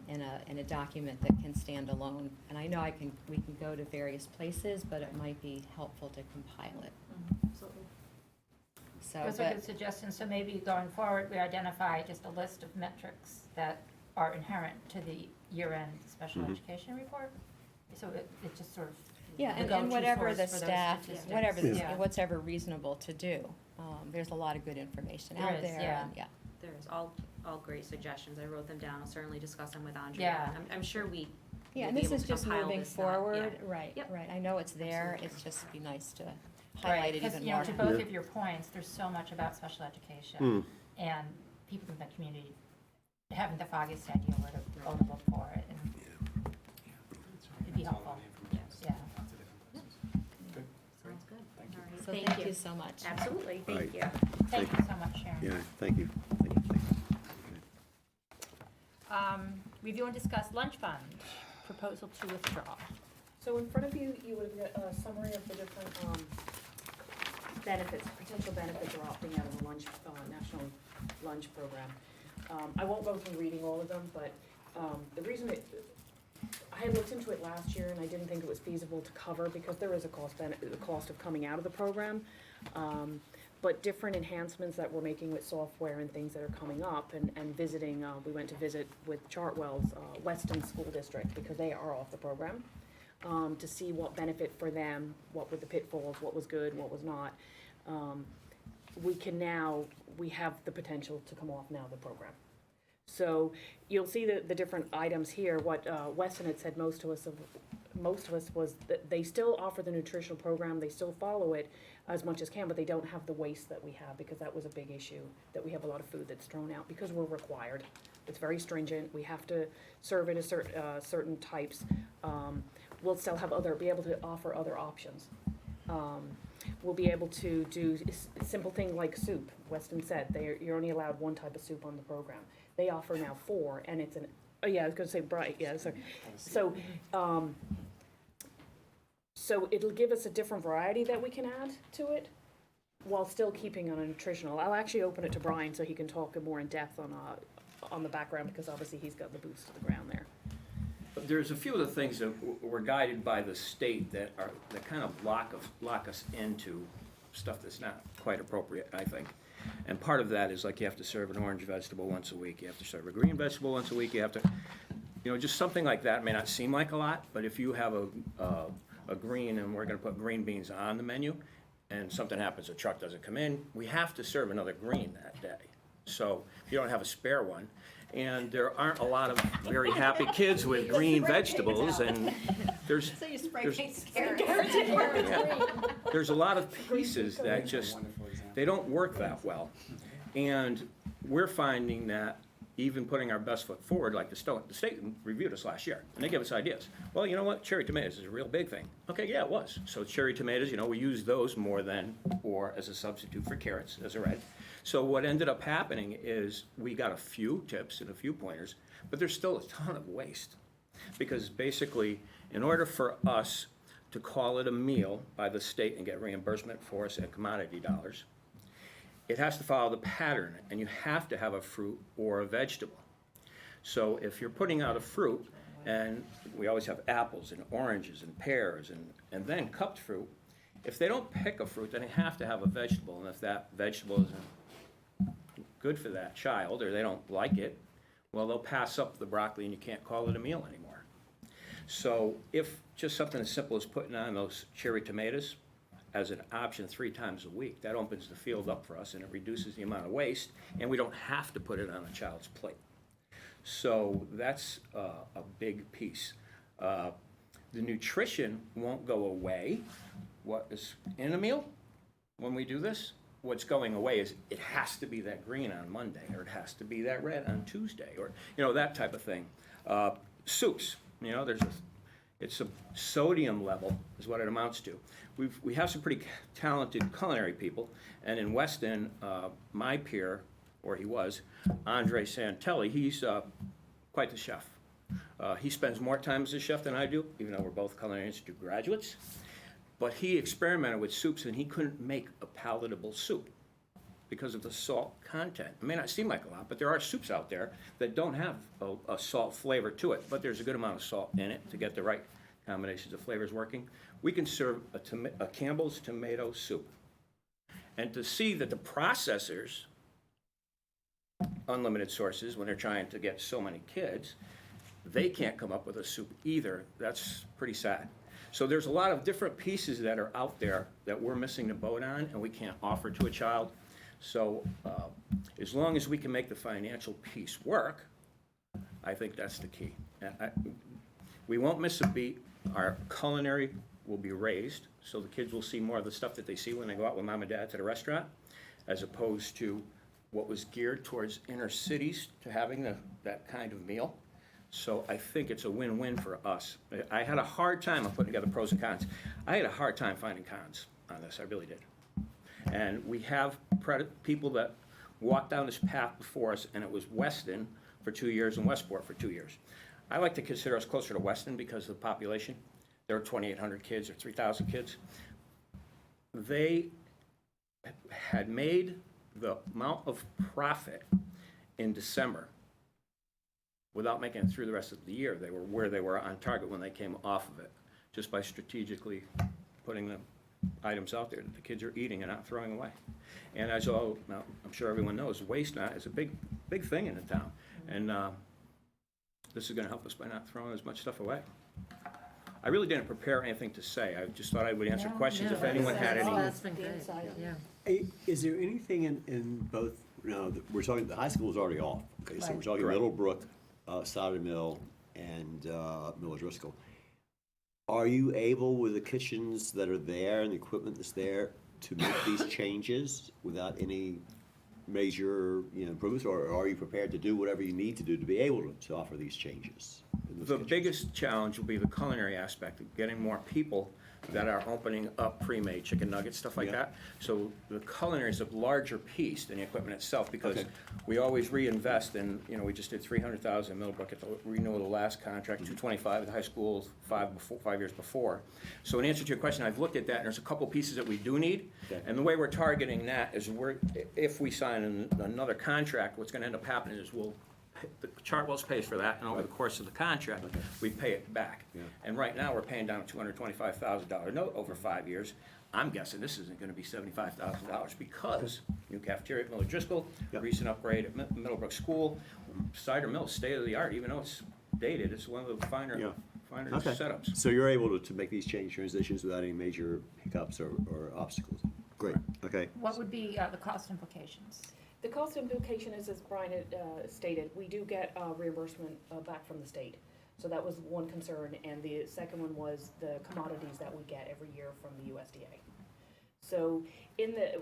in a document that can stand alone. And I know we can go to various places, but it might be helpful to compile it. Absolutely. so, Those are but, good suggestions, so maybe going forward, we identify just a list of metrics that are inherent to the year-end special education report. So it just sort of. yeah, the and go-to whatever the source for those staff, statistics. whatever, Yeah. what's ever reasonable to do. There's a lot of good information There out is, there, yeah. and, yeah. There's all great suggestions. I wrote them down. I'll certainly discuss them with Andrea. Yeah. I'm sure we Yeah, will and be this able is to just compile moving this, not- yeah. forward, right, Yep. right. I know it's there, Absolutely. it's just be nice to Right, highlight it because, even you know, more. to both of your points, there's so much about special education, and people in the community haven't the foggiest idea where to go to look for it, and it'd be That's all helpful. the information. Yeah. Lots of different places. Good, great. Sounds good. Thank you. All right, So thank thank you so much. Absolutely, Right. thank you. Thank you so much, Sharon. Yeah, thank you. Thank you. Review and discuss lunch fund, proposal to withdraw. So in front of you, you would have got a summary of the different benefits, potential benefits of opting out of the lunch, national lunch program. I won't go through reading all of them, but the reason I had looked into it last year and I didn't think it was feasible to cover because there is a the cost of coming out of the program. But different enhancements that we're making with software and things that are coming up and visiting, we went to visit with Chartwell's Weston School District because they are off the program, to see what benefit for them, what were the pitfalls, what was good, what was not. We have the potential to come off now the program. So you'll see the different items here. What Weston had said most to us was that they still offer the nutritional program, they still follow it as much as can, but they don't have the waste that we have, because that was a big issue, that we have a lot of food that's thrown out, because we're required. It's very stringent, we have to serve it a certain types. We'll still have be able to offer other options. We'll be able to do simple thing like soup. Weston said, you're only allowed one type of soup on the program. They offer now 4, and it's I was gonna say bright, yeah, sorry. So it'll give us a different variety that we can add to it, while still keeping on a nutritional. I'll actually open it to Brian so he can talk more in depth on the background, because obviously he's got the boots to the ground there. There's a few of the things that we're guided by the state that kind of lock us into stuff that's not quite appropriate, I think. And part of that is like you have to serve an orange vegetable once a week, you have to serve a green vegetable once a week, you have to, just something like that may not seem like a lot, but if you have a green and we're gonna put green beans on the menu, and something happens, a truck doesn't come in, we have to serve another green that day. So if you don't have a spare one, and there aren't a lot of very happy kids with green vegetables, and there's there's a lot of pieces that just, they don't work that well. And we're finding that even putting our best foot forward, like the state reviewed us last year, and they gave us ideas. Well, you know what, cherry tomatoes is a real big thing. Okay, yeah, it was. So cherry tomatoes, we use those more than, or as a substitute for carrots, as a red. So what ended up happening is we got a few tips and a few pointers, but there's still a ton of waste. Because basically, in order for us to call it a meal by the state and get reimbursement for us at commodity dollars, it has to follow the pattern, and you have to have a fruit or a vegetable. So if you're putting out a fruit, and we always have apples and oranges and pears and then cupped fruit, if they don't pick a fruit, then they have to have a vegetable, and if that vegetable isn't good for that child, or they don't like it, well, they'll pass up the broccoli and you can't call it a meal anymore. So if just something as simple as putting on those cherry tomatoes as an option 3 times a week, that opens the field up for us and it reduces the amount of waste, and we don't have to put it on a child's plate. So that's a big piece. The nutrition won't go away. What is in a meal when we do this? What's going away is it has to be that green on Monday, or it has to be that red on Tuesday, or that type of thing. Soups, it's a sodium level is what it amounts to. We have some pretty talented culinary people, and in Weston, my peer, or he was, Andre Santelli, he's quite the chef. He spends more time as a chef than I do, even though we're both Culinary Institute graduates. But he experimented with soups, and he couldn't make a palatable soup because of the salt content. It may not seem like a lot, but there are soups out there that don't have a salt flavor to it, but there's a good amount of salt in it to get the right combinations of flavors working. We can serve a Campbell's tomato soup, And to see that the processors, unlimited sources, when they're trying to get so many kids, they can't come up with a soup either, that's pretty sad. So there's a lot of different pieces that are out there that we're missing the boat on and we can't offer to a child. So as long as we can make the financial piece work, I think that's the key. We won't miss a beat. Our culinary will be raised, so the kids will see more of the stuff that they see when they go out with mom and dad to the restaurant, as opposed to what was geared towards inner cities to having that kind of meal. So I think it's a win-win for us. I had a hard time of putting together pros and cons. I had a hard time finding cons on this, I really did. And we have people that walked down this path before us, and it was Weston for 2 years and Westport for 2 years. I like to consider us closer to Weston because of the population. There are 2,800 kids or 3,000 kids. They had made the amount of profit in December without making it through the rest of the year. They were where they were on target when they came off of it, just by strategically putting the items out there that the kids are eating and not throwing away. And as all, now, I'm sure everyone knows, waste not is a big thing in the town. And this is gonna help us by not throwing as much stuff away. I really didn't prepare anything to say. I just thought I would answer questions if anyone had any. That's been great, yeah. Hey, is there anything in both, we're talking, the high school is already off, okay, so we're Right. talking Correct. Middlebrook, Cider Mill, and Miller Driscoll. Are you able, with the kitchens that are there and the equipment that's there, to make these changes without any major, improvements, or are you prepared to do whatever you need to do to be able to offer these changes? in those The kitchens? biggest challenge will be the culinary aspect of getting more people that are opening up pre-made chicken nuggets, stuff like Yeah. that. So the culinary is a larger piece than the equipment itself, because Okay. we always reinvest in, we just did 300,000 in Middlebrook at the renewal of the last contract, 225 at the high school 5 years before. So in answer to your question, I've looked at that, and there's a couple pieces that we do need. Okay. And the way we're targeting that is if we sign another contract, what's gonna end up happening is the Chartwell's pays for that, and over the course of the contract, we pay it back. Yeah. And right now, we're paying down a $225,000 note over 5 years. I'm guessing this isn't gonna be $75,000 because new cafeteria at Miller Driscoll, Yep. recent upgrade at Middlebrook School, Cider Mill, state of the art, even though it's dated, it's one of the finer Yeah. Okay. setups. So you're able to make these transitions without any major hiccups or obstacles? Great, okay. What would be the cost implications? The cost implication is, as Brian had stated, we do get reimbursement back from the state. So that was one concern, and the second one was the commodities that we get every year from the USDA. So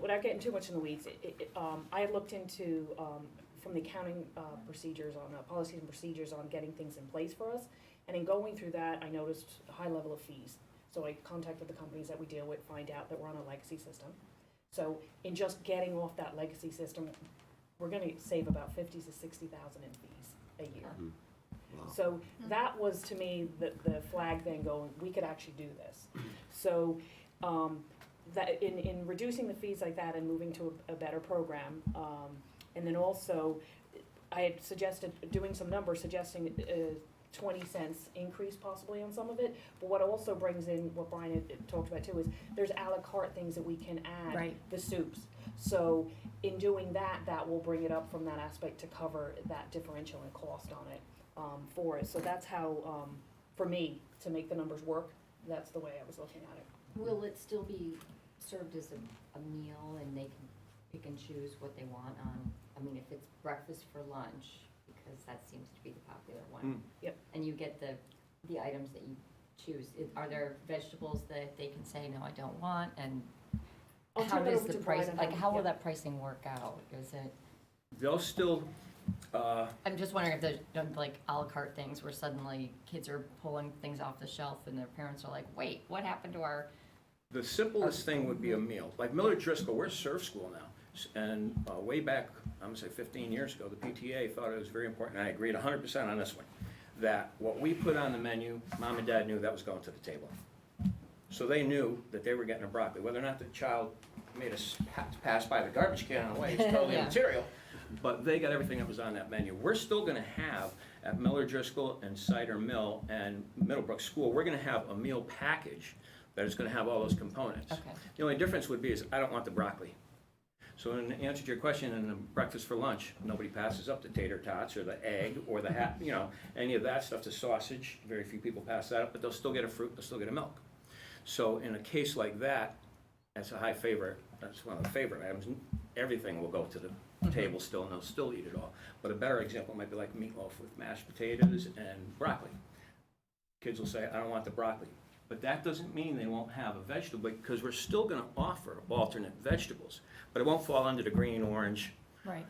without getting too much in the weeds, I had looked into, from the accounting procedures on, policies and procedures on getting things in place for us. And in going through that, I noticed a high level of fees. So I contacted the companies that we deal with, find out that we're on a legacy system. So in just getting off that legacy system, we're gonna save about 50 to 60,000 in fees a year. Wow. So that was, to me, the flag then going, we could actually do this. So, that in reducing the fees like that and moving to a better program, and then also, I had suggested, doing some numbers, suggesting 20 cents increase possibly on some of it, but what also brings in, what Brian had talked about too, is there's à la carte things that we can add, Right. the soups. So in doing that, that will bring it up from that aspect to cover that differential in cost on it, for it. So that's how, for me, to make the numbers work, that's the way I was looking at it. Will it still be served as a meal and they can pick and choose what they want on, if it's breakfast for lunch, because that seems to be the popular one. Yep. And you get the items that you choose. Are there vegetables that they can say, no, I don't want, and I'll how turn that does over the to Brian price, on like, that, how will yeah. that pricing work out? Is it, They'll still, I'm just wondering if there's like à la carte things where suddenly kids are pulling things off the shelf and their parents are like, wait, what happened to our, the simplest thing would be a meal. Like Miller Driscoll, we're a surf school now. And way back, I'm gonna say 15 years ago, the PTA thought it was very important, and I agreed 100% on this one, that what we put on the menu, mom and dad knew that was going to the table. So they knew that they were getting a broccoli. Whether or not the child made us pass by the garbage can on the way is totally Yeah. immaterial, but they got everything that was on that menu. We're still gonna have, at Miller Driscoll and Cider Mill and Middlebrook School, we're gonna have a meal package that is gonna have all those components. okay. The only difference would be is I don't want the broccoli. So in answer to your question, in the breakfast for lunch, nobody passes up the tater tots or the egg or the any of that stuff, the sausage. Very few people pass that up, but they'll still get a fruit, they'll still get a milk. So in a case like that, that's a high favorite, that's one of the favorite items. Everything will go to the table still, and they'll still eat it all. But a better example might be like meatloaf with mashed potatoes and broccoli. Kids will say, I don't want the broccoli. But that doesn't mean they won't have a vegetable, because we're still gonna offer alternate vegetables. But it won't fall under the green, orange Right.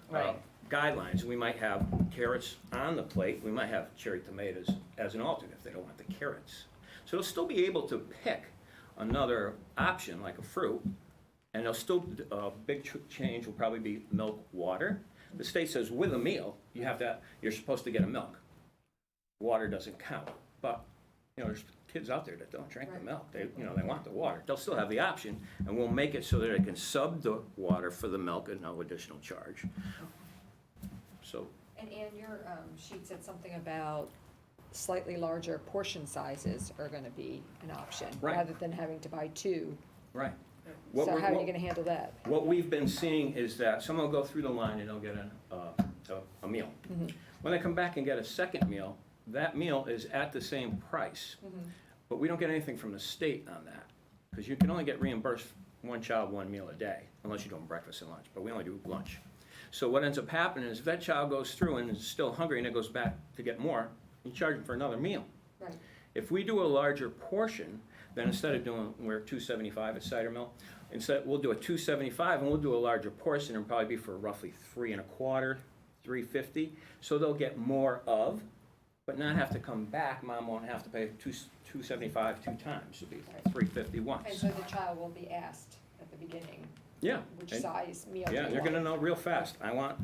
guidelines. We might have carrots on the plate, we might have cherry tomatoes as an alternate if they don't want the carrots. So they'll still be able to pick another option like a fruit, and they'll still, big change will probably be milk, water. The state says with a meal, you're supposed to get a milk. Water doesn't count, but, there's kids out there that don't drink the milk. They want the water. They'll still have the option, and we'll make it so that they can sub the water for the milk at no additional charge. So, And Ann, your sheet said something about slightly larger portion sizes are gonna be an option, Right. rather than having to buy two. right. So how are you gonna handle that? What we've been seeing is that someone will go through the line and they'll get a meal. When they come back and get a second meal, that meal is at the same price. But we don't get anything from the state on that, because you can only get reimbursed one child, one meal a day, unless you're doing breakfast and lunch, but we only do lunch. So what ends up happening is if that child goes through and is still hungry and it goes back to get more, you charge them for another meal. Right. If we do a larger portion, then instead of doing, we're $2.75 at Cider Mill, instead, we'll do a $2.75 and we'll do a larger portion, and probably be for roughly $3.25, $3.50. So they'll get more of, but not have to come back. Mom won't have to pay $2.75 two times. It'll be $3.50 once. And so the child will be asked at the beginning, Yeah. which and- size meal do Yeah, you they're gonna want? know real fast. I want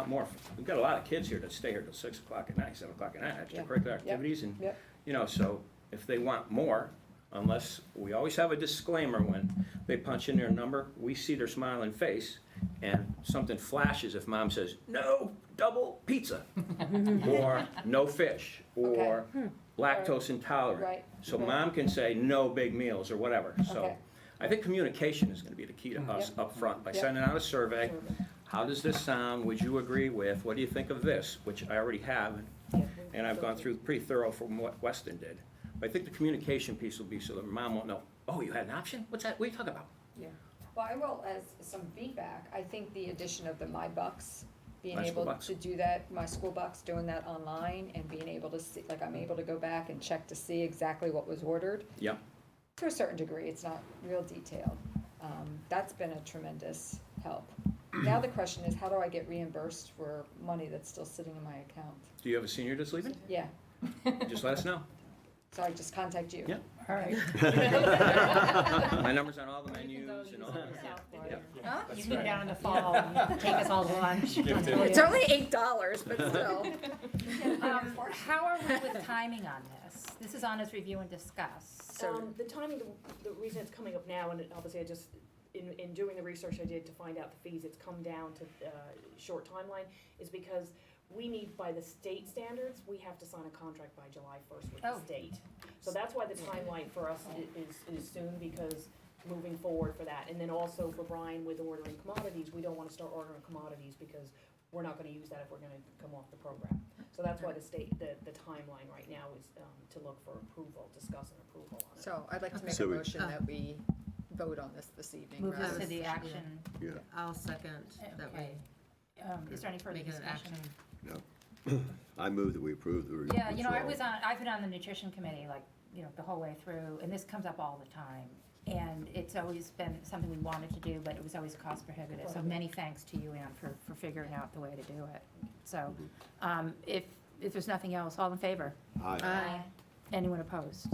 more. We've got a lot of kids here that stay here till 6 o'clock at night, 7 o'clock at night, extracurricular activities, and, Yep. so if they want more, unless, we always have a disclaimer when they punch in their number, we see their smiling face, and something flashes if mom says, no double pizza, or no fish, or lactose intolerant. Right. So Right. mom can say no big meals or whatever, so. Okay. I think communication is gonna be the key to us up front, by Yep. sending out a survey. How does this sound? Would you agree with? What do you think of this? Which I already have, and I've gone through pretty thorough from what Weston did. But I think the communication piece will be so that mom won't know, oh, you had an option? What's that? What are you talking about? Yeah. Well, I will, as some feedback, I think the addition of the My Bucks, being My School able Bucks. to do that, My School Bucks, doing that online, and being able to see, like, I'm able to go back and check to see exactly what was ordered. Yep. To a certain degree, it's not real detailed. That's been a tremendous help. Now the question is, how do I get reimbursed for money that's still sitting in my account? Do you have a senior that's leaving? Yeah, Just let us know. so I just contact you. Yeah. All right. My number's on all the menus and all that. You can go down in the fall and take us all to lunch. It's only $8, but still. How are we with timing on this? This is on as review and discuss. The timing, the reason it's coming up now, and obviously I just, in doing the research I did to find out the fees, it's come down to short timeline, is because we need, by the state standards, we have to sign a contract by July 1st with the Oh. state. So that's why the timeline for us is soon, because moving forward for that. And then also for Brian with ordering commodities, we don't want to start ordering commodities because we're not going to use that if we're going to come off the program. So that's why the timeline right now is to look for approval, discuss an approval on it. So I'd like to make So a we- motion that we vote on this evening. Move this rather to the than- action. Yeah. I'll second that we Okay. Is there any further make it an discussion? action. No. I move that we approve the Yeah, withdrawal. I've been on the nutrition committee, like, the whole way through, and this comes up all the time. And it's always been something we wanted to do, but it was always cost prohibitive. So many thanks to you, Ann, for figuring out the way to do it. So, if there's nothing else, all in favor? Aye. Anyone opposed?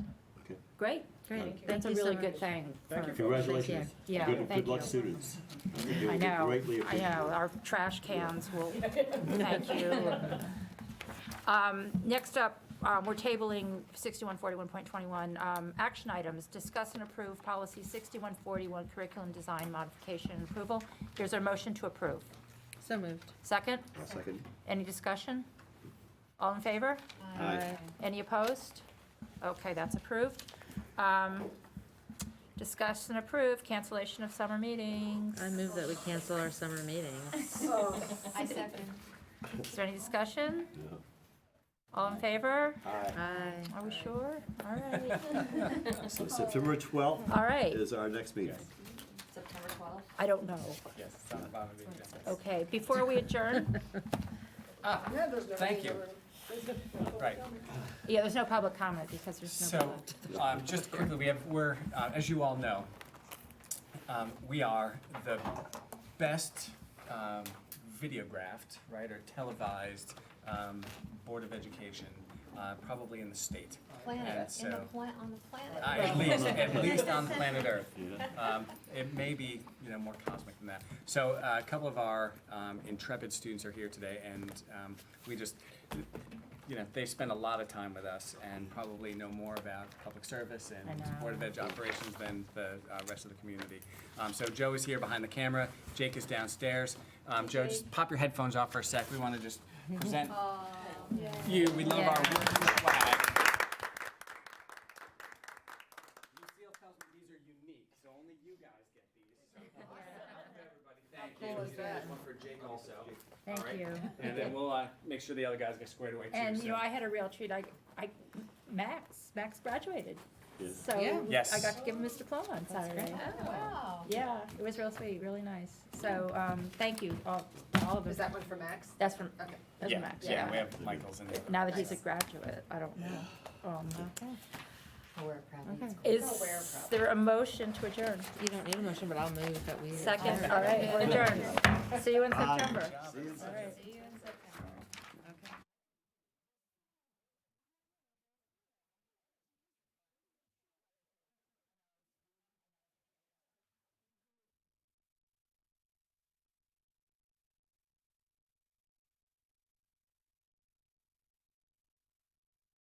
Okay. Great. Great. That's a Thank you so really good much. thing. Thank for- you. Congratulations. Yeah, Good thank luck, you. students. I know, Greatly I appreciate know, it. our trash cans will, thank you. Next up, we're tabling 6141.21, action items, discuss and approve policy 6141 curriculum design modification and approval. Here's our motion to approve. So moved. Second, I'll second. any discussion? All in favor? Aye. Any opposed? Okay, that's approved. Discuss and approve cancellation of summer meetings. I move that we cancel our summer meetings. I second. Is there any discussion? Yeah. All in favor? Aye. Are we sure? All right. So September 12th All right. is our next meeting. September 12th? I don't know. Yes, it's on the bottom of the agenda. Okay, before we adjourn, Thank you. Right. yeah, there's no public comment because there's no. So, just quickly, we're, as you all know, we are the best videographed, right, or televised Board of Education, probably in the state. And Planet, so, on the planet. at least on planet Earth. It may be, more cosmic than that. So a couple of our intrepid students are here today, and we just, they spend a lot of time with us and probably know more about public service I and know. Board of Ed operations than the rest of the community. So Joe is here behind the camera. Jake is downstairs. Joe, just pop your headphones off for a sec. We want to just present you. We love our flag. Lucille tells me these are unique, so only you guys get these. So, everybody, thank you. There's one for Jake also. Thank All right. you. And then we'll make sure the other guys get squared away too. And, so. I had a real treat. Max graduated. Yeah. So Yes. I got to give him his diploma on Saturday. Wow. Yeah, it was real sweet, really nice. So, thank you, all of us. Is that one for Max? That's from, Okay. that's Yeah, from Max, yeah, we have Michael's in there. Now that he's a graduate, I don't know. We're proud. Is there a motion to adjourn? You don't need a motion, but I'll move that we. Second, all right, we're adjourned. See you in September. See you in All right. See you in September.